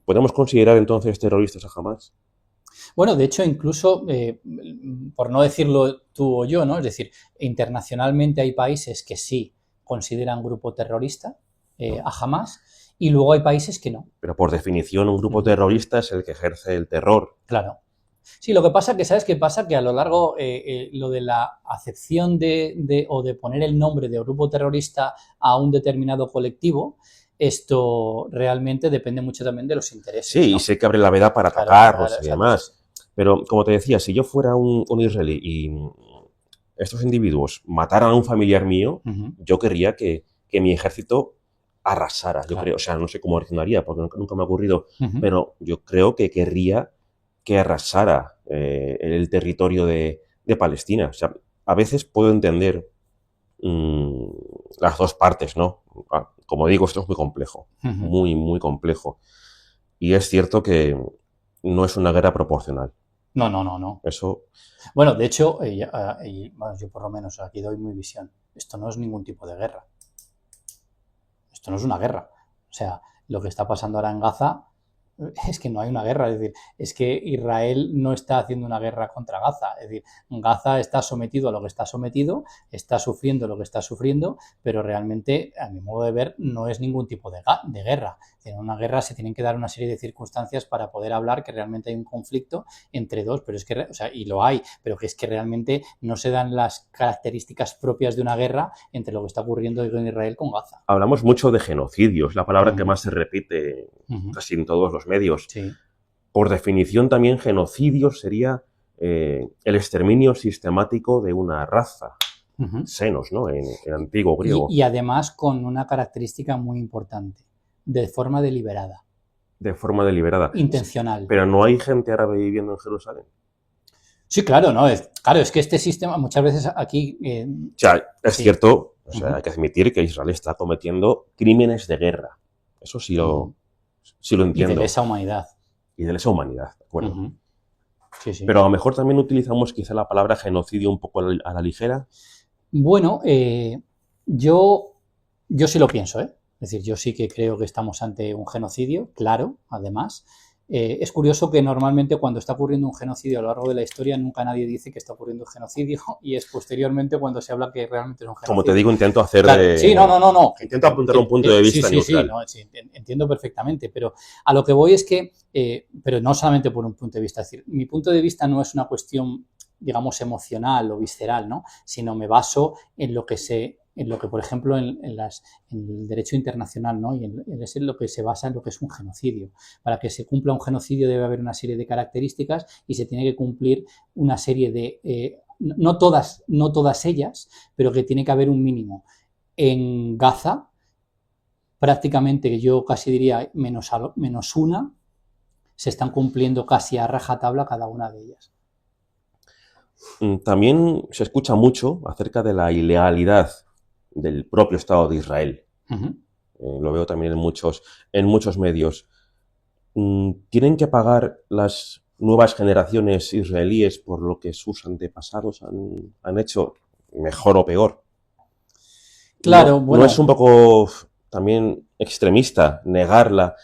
¿podemos considerar entonces terroristas a Hamás? Bueno, de hecho, incluso, por no decirlo tú o yo, ¿no? Es decir, internacionalmente hay países que sí consideran grupo terrorista a Hamás, y luego hay países que no. Pero por definición un grupo terrorista es el que ejerce el terror. Claro. Sí, lo que pasa que, ¿sabes qué pasa? Que a lo largo, lo de la acepción o de poner el nombre de grupo terrorista a un determinado colectivo, esto realmente depende mucho también de los intereses. Sí, ¿no? Y sé que abre la veda para atacarlos y demás. Pero, como te decía, si yo fuera un israelí y estos individuos mataran a un familiar mío, yo querría que mi ejército arrasara. Yo creo, o sea, no sé cómo reaccionaría, porque nunca me ha ocurrido, pero yo creo que querría que arrasara el territorio de Palestina. O sea, a veces puedo entender las dos partes, ¿no? Como digo, esto es muy complejo, muy, muy complejo. Y es cierto que no es una guerra proporcional. No. Eso... Bueno, de hecho, yo por lo menos aquí doy mi visión. Esto no es ningún tipo de guerra. Esto no es una guerra. O sea, lo que está pasando ahora en Gaza es que no hay una guerra, es decir, es que Israel no está haciendo una guerra contra Gaza, es decir, Gaza está sometido a lo que está sometido, está sufriendo lo que está sufriendo, pero realmente, a mi modo de ver, no es ningún tipo de guerra. En una guerra se tienen que dar una serie de circunstancias para poder hablar que realmente hay un conflicto entre dos, pero es que, o sea, y lo hay, pero que es que realmente no se dan las características propias de una guerra entre lo que está ocurriendo en Israel con Gaza. Hablamos mucho de genocidio, es la palabra que más se repite casi en todos los medios. Sí. Por definición, también genocidio sería el exterminio sistemático de una raza. Xenos, ¿no? En antiguo griego. Y además con una característica muy importante, de forma deliberada. De forma deliberada. Intencional. Pero no hay gente árabe viviendo en Jerusalén. Sí, claro, ¿no? Claro, es que este sistema muchas veces aquí... o sea, es cierto, o sea, hay que admitir que Israel está cometiendo crímenes de guerra. Eso sí lo entiendo. Y de lesa humanidad. Y de lesa humanidad, de acuerdo. Sí, sí. Pero a lo mejor también utilizamos quizá la palabra genocidio un poco a la ligera. Bueno, yo sí lo pienso, ¿eh? Es decir, yo sí que creo que estamos ante un genocidio, claro, además. Es curioso que normalmente cuando está ocurriendo un genocidio a lo largo de la historia nunca nadie dice que está ocurriendo un genocidio y es posteriormente cuando se habla que realmente es un genocidio. Como te digo, intento hacer claro, de... Sí, no. Intento apuntar un punto de vista neutral. Sí, entiendo perfectamente, pero a lo que voy es que, pero no solamente por un punto de vista, es decir, mi punto de vista no es una cuestión, digamos, emocional o visceral, ¿no? Sino me baso en lo que, por ejemplo, en el derecho internacional, ¿no? Y es en lo que se basa en lo que es un genocidio. Para que se cumpla un genocidio debe haber una serie de características y se tiene que cumplir una serie de, no todas ellas, pero que tiene que haber un mínimo. En Gaza, prácticamente, yo casi diría menos una, se están cumpliendo casi a rajatabla cada una de ellas. También se escucha mucho acerca de la ilegalidad del propio Estado de Israel. Lo veo también en muchos medios. ¿Tienen que pagar las nuevas generaciones israelíes por lo que sus antepasados han hecho, mejor o peor? Claro, bueno. ¿No es un poco también extremista negarla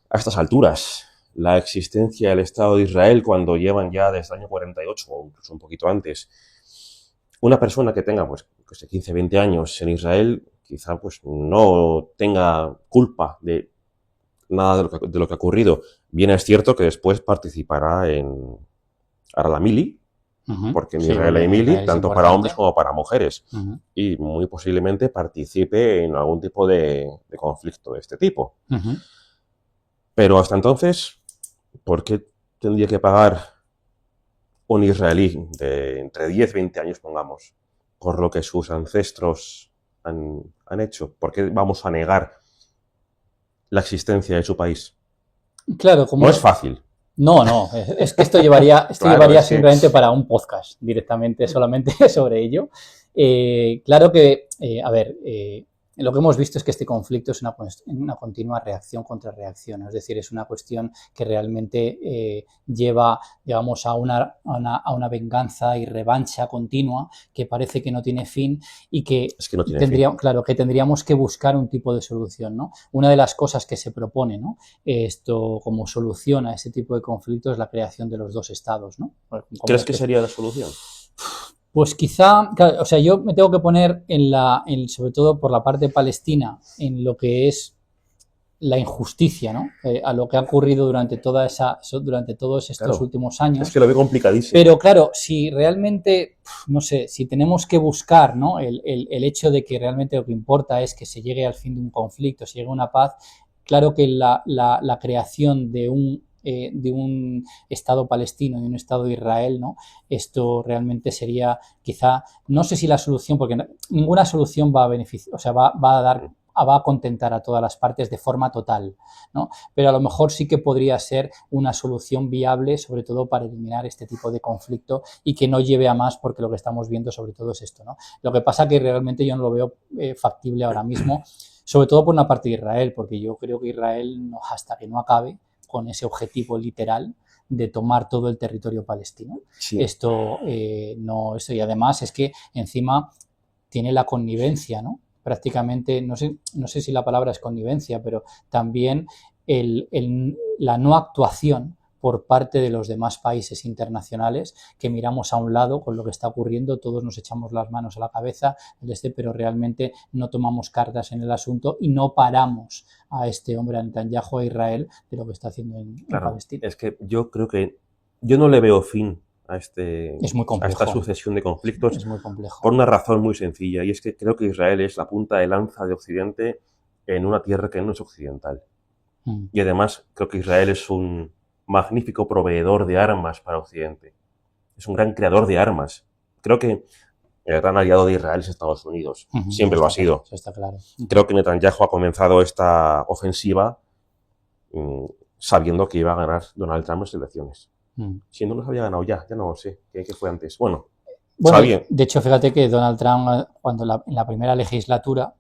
a estas alturas la existencia del Estado de Israel cuando llevan ya desde el año 48 o incluso un poquito antes? Una persona que tenga pues 15, 20 años en Israel quizá pues no tenga culpa de nada de lo que ha ocurrido. Bien es cierto que después participará en la mili, porque en Israel hay mili tanto para hombres como para mujeres, y muy posiblemente participe en algún tipo de conflicto de este tipo. Pero hasta entonces, ¿por qué tendría que pagar un israelí de entre 10 y 20 años, pongamos, por lo que sus ancestros han hecho? ¿Por qué vamos a negar la existencia de su país? Claro, como no es fácil. No, es que esto llevaría simplemente para un podcast directamente solamente sobre ello. Claro que, lo que hemos visto es que este conflicto es una continua reacción contra reacción, es decir, es una cuestión que realmente lleva, digamos, a una venganza y revancha continua que parece que no tiene fin y que, que tendríamos que buscar un tipo de solución, ¿no? Una de las cosas que se propone, ¿no? Esto como solución a ese tipo de conflictos es la creación de los dos estados, ¿no? ¿Crees que sería la solución? Pues quizá, o sea, yo me tengo que poner sobre todo por la parte palestina, en lo que es la injusticia, ¿no? A lo que ha ocurrido durante todos estos últimos años. Es que lo veo complicadísimo. Pero claro, si realmente, no sé, si tenemos que buscar, ¿no? El hecho de que realmente lo que importa es que se llegue al fin de un conflicto, se llegue a una paz, claro que la creación de un Estado palestino y un Estado de Israel, ¿no? Esto realmente sería quizá, no sé si la solución, porque ninguna solución va a beneficiar, o sea, va a contentar a todas las partes de forma total, ¿no? Pero a lo mejor sí que podría ser una solución viable, sobre todo para eliminar este tipo de conflicto y que no lleve a más, porque lo que estamos viendo sobre todo es esto, ¿no? Lo que pasa que realmente yo no lo veo factible ahora mismo, sobre todo por una parte de Israel, porque yo creo que Israel, hasta que no acabe con ese objetivo literal de tomar todo el territorio palestino. Sí. Esto, y además es que encima tiene la connivencia, ¿no? Prácticamente, no sé si la palabra es connivencia, pero también la no actuación por parte de los demás países internacionales, que miramos a un lado con lo que está ocurriendo, todos nos echamos las manos a la cabeza, pero realmente no tomamos cartas en el asunto y no paramos a este hombre, a Netanyahu, a Israel, de lo que está haciendo en Palestina. Es que yo creo que yo no le veo fin a es muy complejo. a esta sucesión de conflictos. Es muy complejo. Por una razón muy sencilla, y es que creo que Israel es la punta de lanza de Occidente en una tierra que no es occidental. Y además creo que Israel es un magnífico proveedor de armas para Occidente. Es un gran creador de armas. Creo que el gran aliado de Israel es Estados Unidos. Siempre lo ha sido. Eso está claro. Creo que Netanyahu ha comenzado esta ofensiva sabiendo que iba a ganar Donald Trump las elecciones. Si no los había ganado ya no sé. ¿Qué fue antes? Bueno, sabía. De hecho, fíjate que Donald Trump, cuando en la primera legislatura,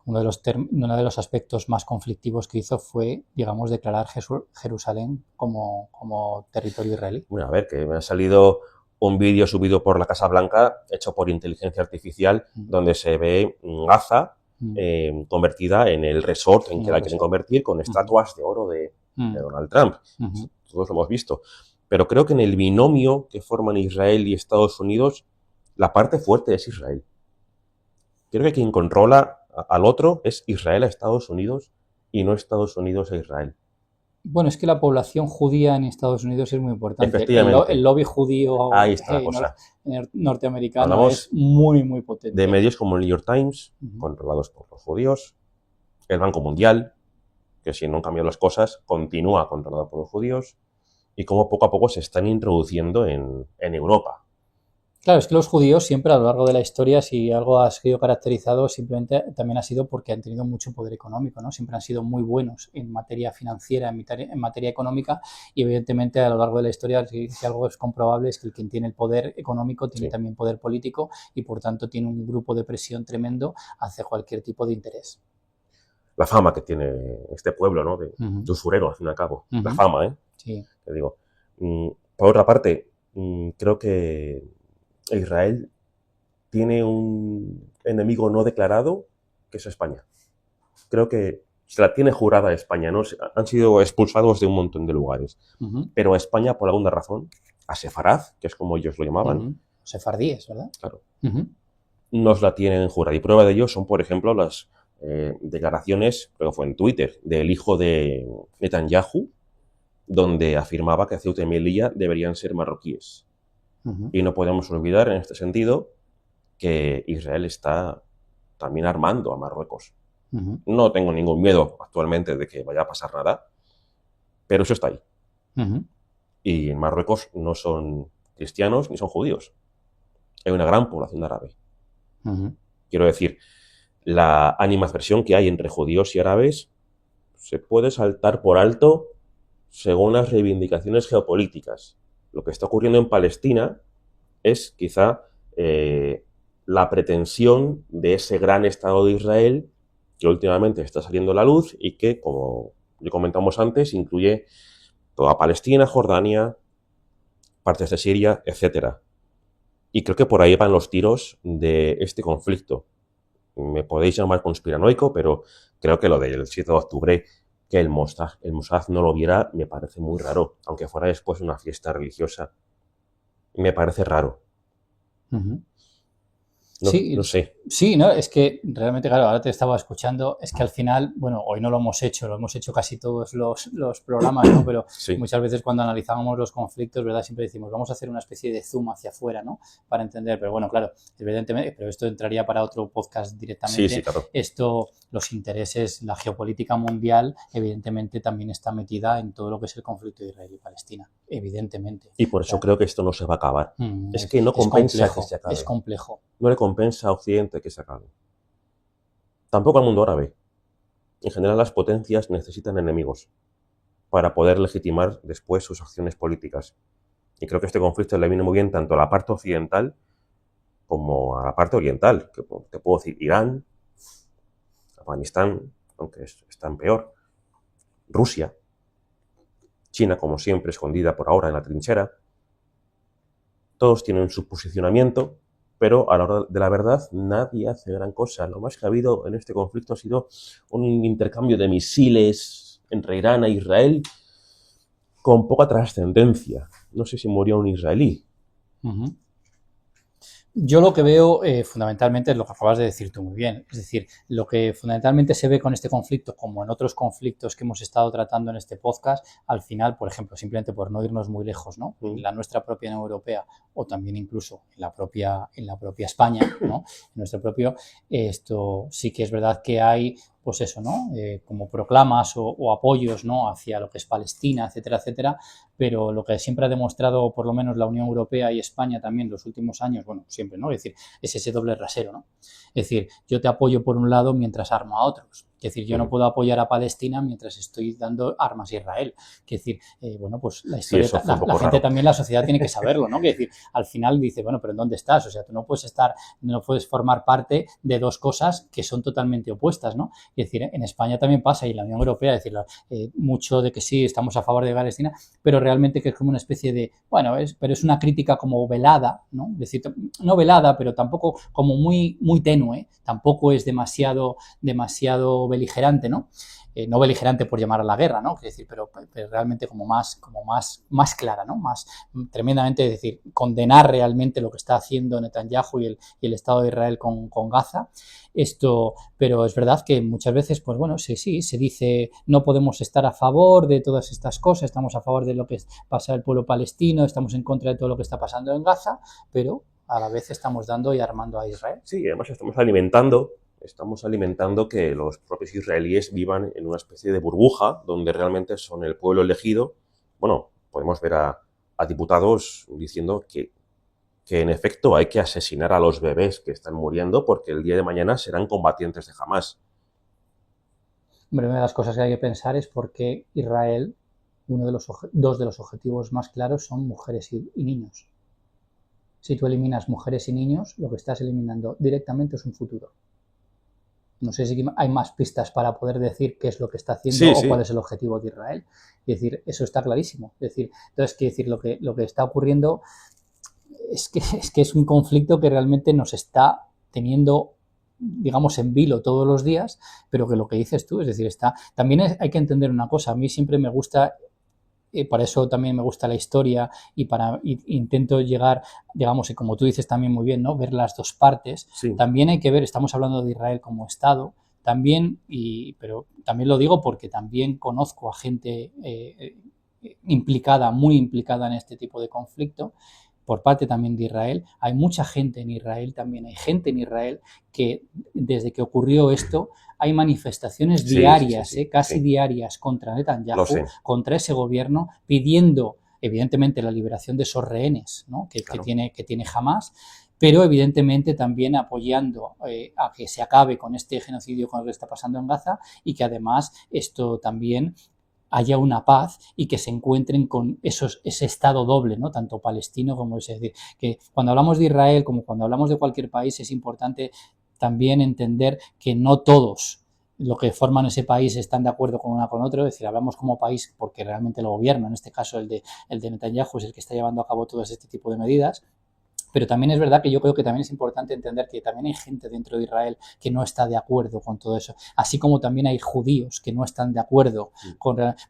uno de los aspectos más conflictivos que hizo fue, digamos, declarar Jerusalén como territorio israelí. Bueno, a ver, que me ha salido un vídeo subido por la Casa Blanca, hecho por inteligencia artificial, donde se ve Gaza convertida en el resort en que la quieren convertir, con estatuas de oro de Donald Trump. Todos lo hemos visto. Pero creo que en el binomio que forman Israel y Estados Unidos, la parte fuerte es Israel. Creo que quien controla al otro es Israel a Estados Unidos y no Estados Unidos a Israel. Bueno, es que la población judía en Estados Unidos es muy importante. Efectivamente. El lobby judío norteamericano es muy, muy potente. De medios como el New York Times, controlados por los judíos, el Banco Mundial, que si no han cambiado las cosas, continúa controlado por los judíos, y cómo poco a poco se están introduciendo en Europa. Claro, es que los judíos siempre a lo largo de la historia, si algo ha sido caracterizado, simplemente también ha sido porque han tenido mucho poder económico, ¿no? Siempre han sido muy buenos en materia financiera, en materia económica, y evidentemente a lo largo de la historia, si algo es comprobable, es que quien tiene el poder económico tiene también poder político y por tanto tiene un grupo de presión tremendo hacia cualquier tipo de interés. La fama que tiene este pueblo, ¿no? De usurero, al fin y al cabo. La fama, ¿eh? Sí. Te digo. Por otra parte, creo que Israel tiene un enemigo no declarado, que es España. Creo que se la tiene jurada España, ¿no? Han sido expulsados de un montón de lugares. Pero a España, por alguna razón, a Sefarad, que es como ellos lo llamaban. Sefardíes, ¿verdad? Claro. Nos la tienen jurada. Y prueba de ello son, por ejemplo, las declaraciones, creo que fue en Twitter, del hijo de Netanyahu, donde afirmaba que Ceuta y Melilla deberían ser marroquíes. Y no podemos olvidar en este sentido que Israel está también armando a Marruecos. No tengo ningún miedo actualmente de que vaya a pasar nada, pero eso está ahí. Y en Marruecos no son cristianos ni son judíos. Hay una gran población árabe. Quiero decir, la animadversión que hay entre judíos y árabes se puede saltar por alto según las reivindicaciones geopolíticas. Lo que está ocurriendo en Palestina es quizá la pretensión de ese gran Estado de Israel que últimamente está saliendo a la luz y que, como ya comentamos antes, incluye toda Palestina, Jordania, partes de Siria, etc. Y creo que por ahí van los tiros de este conflicto. Me podéis llamar conspiranoico, pero creo que lo del 7 de octubre, que el Mossad no lo viera, me parece muy raro. Aunque fuera después una fiesta religiosa, me parece raro. No sé. Sí, no, es que realmente, claro, ahora te estaba escuchando, es que al final, bueno, hoy no lo hemos hecho casi todos los programas, ¿no? Pero muchas veces cuando analizábamos los conflictos, ¿verdad? Siempre decimos, vamos a hacer una especie de zoom hacia afuera, ¿no? Para entender, pero bueno, claro, evidentemente, pero esto entraría para otro podcast directamente. Sí, claro. Esto, los intereses, la geopolítica mundial, evidentemente también está metida en todo lo que es el conflicto de Israel y Palestina, evidentemente. Y por eso creo que esto no se va a acabar. Es que no compensa que se acabe. Es complejo. No le compensa a Occidente que se acabe. Tampoco al mundo árabe. En general, las potencias necesitan enemigos para poder legitimar después sus acciones políticas. Y creo que este conflicto le viene muy bien tanto a la parte occidental como a la parte oriental, que te puedo decir Irán, Afganistán, aunque están peor, Rusia, China, como siempre, escondida por ahora en la trinchera. Todos tienen su posicionamiento, pero a la hora de la verdad nadie hace gran cosa. Lo más que ha habido en este conflicto ha sido un intercambio de misiles entre Irán e Israel con poca trascendencia. No sé si murió un israelí. Uh-huh. Yo lo que veo fundamentalmente es lo que acabas de decir tú muy bien. Es decir, lo que fundamentalmente se ve con este conflicto, como en otros conflictos que hemos estado tratando en este podcast, al final, por ejemplo, simplemente por no irnos muy lejos, ¿no? En la nuestra propia Unión Europea o también incluso en la propia España, ¿no? En nuestro propio, esto sí que es verdad que hay, pues eso, ¿no? Como proclamas o apoyos, ¿no? Hacia lo que es Palestina, etcétera, etcétera, pero lo que siempre ha demostrado, por lo menos la Unión Europea y España también los últimos años, bueno, siempre, ¿no? Es decir, es ese doble rasero, ¿no? Es decir, yo te apoyo por un lado mientras armo a otros. Es decir, yo no puedo apoyar a Palestina mientras estoy dando armas a Israel. Es decir, bueno, pues la historia, Sí, la gente también, la sociedad tiene que saberlo, ¿no? Es decir, al final dice, bueno, pero ¿en dónde estás? O sea, tú no puedes formar parte de dos cosas que son totalmente opuestas, ¿no? Es decir, en España también pasa y en la Unión Europea, es decir, mucho de que sí, estamos a favor de Palestina, pero realmente que es como una especie de, bueno, pero es una crítica como velada, ¿no? Es decir, no velada, pero tampoco como muy, muy tenue, tampoco es demasiado beligerante, ¿no? No beligerante por llamar a la guerra, ¿no? Es decir, pero realmente como más clara, ¿no? Más tremendamente, es decir, condenar realmente lo que está haciendo Netanyahu y el Estado de Israel con Gaza. Pero es verdad que muchas veces, pues bueno, sí, se dice no podemos estar a favor de todas estas cosas, estamos a favor de lo que pasa el pueblo palestino, estamos en contra de todo lo que está pasando en Gaza, pero a la vez estamos dando y armando a Israel. Sí, además estamos alimentando que los propios israelíes vivan en una especie de burbuja donde realmente son el pueblo elegido. Bueno, podemos ver a diputados diciendo que en efecto hay que asesinar a los bebés que están muriendo porque el día de mañana serán combatientes de Hamás. Hombre, una de las cosas que hay que pensar es por qué Israel, dos de los objetivos más claros son mujeres y niños. Si tú eliminas mujeres y niños, lo que estás eliminando directamente es un futuro. No sé si hay más pistas para poder decir qué es lo que está haciendo o cuál es el objetivo de Israel. Es decir, eso está clarísimo. Es decir, entonces, quiere decir, lo que está ocurriendo es que es un conflicto que realmente nos está teniendo, digamos, en vilo todos los días, pero que lo que dices tú, es decir, también hay que entender una cosa. A mí siempre me gusta, para eso también me gusta la historia y intento llegar, digamos, y como tú dices también muy bien, ¿no? Ver las dos partes. Sí. También hay que ver, estamos hablando de Israel como Estado, también, pero también lo digo porque también conozco a gente muy implicada en este tipo de conflicto, por parte también de Israel. Hay mucha gente en Israel, también hay gente en Israel que desde que ocurrió esto hay manifestaciones diarias, casi diarias contra Netanyahu, contra ese gobierno, pidiendo evidentemente la liberación de esos rehenes, ¿no? que tiene Hamás, pero evidentemente también apoyando a que se acabe con este genocidio con lo que está pasando en Gaza y que además esto también haya una paz y que se encuentren con ese estado doble, ¿no? Tanto palestino como es decir, que cuando hablamos de Israel, como cuando hablamos de cualquier país, es importante también entender que no todos los que forman ese país están de acuerdo con una con otro, es decir, hablamos como país porque realmente el gobierno, en este caso el de Netanyahu, es el que está llevando a cabo todo este tipo de medidas. Pero también es verdad que yo creo que también es importante entender que también hay gente dentro de Israel que no está de acuerdo con todo eso, así como también hay judíos que no están de acuerdo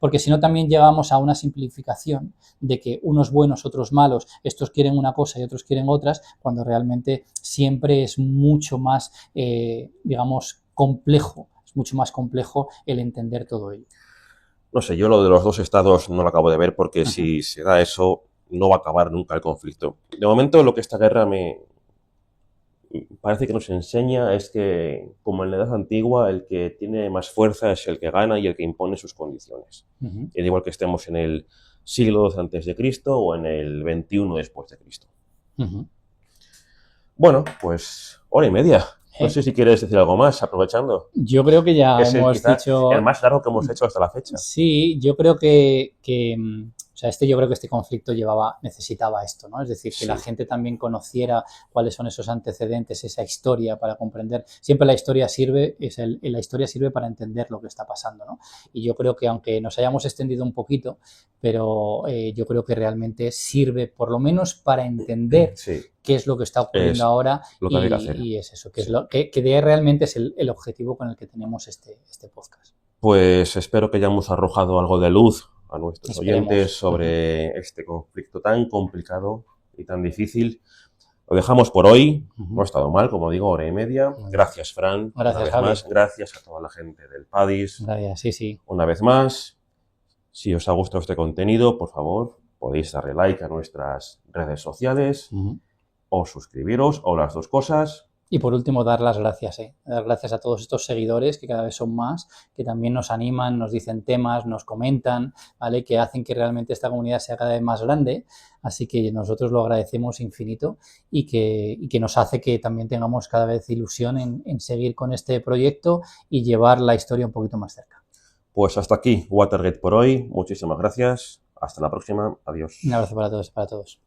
porque si no también llegamos a una simplificación de que unos buenos, otros malos, estos quieren una cosa y otros quieren otras, cuando realmente siempre es mucho más, digamos, complejo, es mucho más complejo el entender todo ello. No sé, yo lo de los dos estados no lo acabo de ver porque si se da eso no va a acabar nunca el conflicto. De momento lo que esta guerra me parece que nos enseña es que, como en la Edad Antigua, el que tiene más fuerza es el que gana y el que impone sus condiciones. Y da igual que estemos en el siglo II antes de Cristo o en el XXI después de Cristo. Bueno, pues 1:30. No sé si quieres decir algo más, aprovechando. Yo creo que ya hemos dicho... el más largo que hemos hecho hasta la fecha. Sí, yo creo que o sea, yo creo que este conflicto necesitaba esto, ¿no? Es decir, que la gente también conociera cuáles son esos antecedentes, esa historia para comprender. Siempre la historia sirve para entender lo que está pasando, ¿no? Y yo creo que aunque nos hayamos extendido un poquito, pero yo creo que realmente sirve por lo menos para entender qué es lo que está ocurriendo ahora y es eso, que realmente es el objetivo con el que tenemos este podcast. pues espero que hayamos arrojado algo de luz a nuestros Esperemos. oyentes sobre este conflicto tan complicado y tan difícil. Lo dejamos por hoy. No ha estado mal, como digo, 1 hora y media. Gracias, Fran. Gracias, una vez Javi. más. Gracias a toda la gente del PADIS. Gracias, sí, sí. Una vez más, si os ha gustado este contenido, por favor, podéis darle like a nuestras redes sociales o suscribiros o las dos cosas. Y por último, dar las gracias, dar gracias a todos estos seguidores, que cada vez son más, que también nos animan, nos dicen temas, nos comentan, ¿vale? Que hacen que realmente esta comunidad sea cada vez más grande. Así que nosotros lo agradecemos infinito y que nos hace que también tengamos cada vez ilusión en seguir con este proyecto y llevar la historia un poquito más cerca. Pues hasta aquí Watergate por hoy. Muchísimas gracias. Hasta la próxima. Adiós. Un abrazo para todos, para todos.